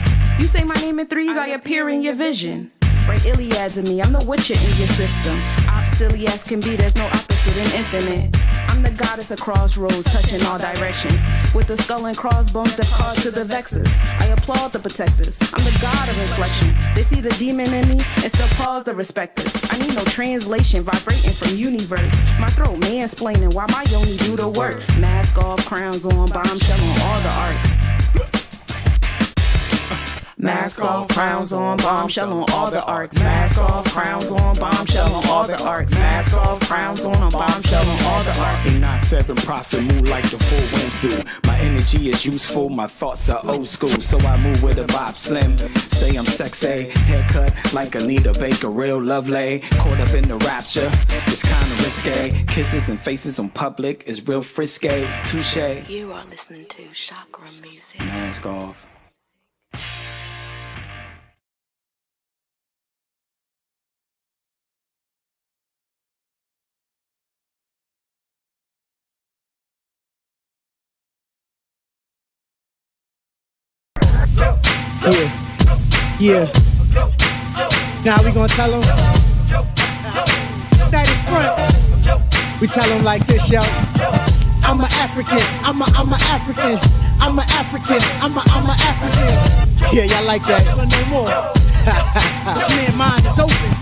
You say my name in threes, I appear in your vision. Write Iliads in me, I'm the witcher in your system. Silly as can be, there's no opposite in infinite. I'm the goddess of crossroads, touching all directions. With the skull and crossbones that call to the vexers. I applaud the protectors, I'm the god of inflection. They see the demon in me and still pause the respecters. I need no translation, vibrating from universe. My throat mansplaining while my yoni do the work. Mask off, crowns on, bombshell on all the arts. Mask off, crowns on, bombshell on all the arcs. Mask off, crowns on, bombshell on all the arcs. Mask off, crowns on, bombshell on all the arcs. Enoch 7 prophet, move like the full winds do. My energy is useful, my thoughts are old school. So I move with a Bob Slim. Say I'm sexy, haircut like Anita Baker, real lovely. Caught up in the rapture, it's kinda risque. Kisses and faces on public is real frisky. Touche. You are listening to chakra music. Mask off. Yeah. Now we gonna tell them. That in front. We tell them like this, yo. I'm an African. I'm a African. I'm an African. I'm a African. Yeah, y'all like that? So no more. This man's mind is open.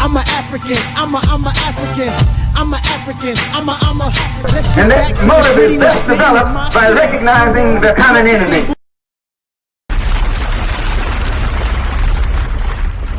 I'm an African. I'm a African. I'm an African. I'm a. Let's get And back that to motive the is best developed by recognizing the common enemy.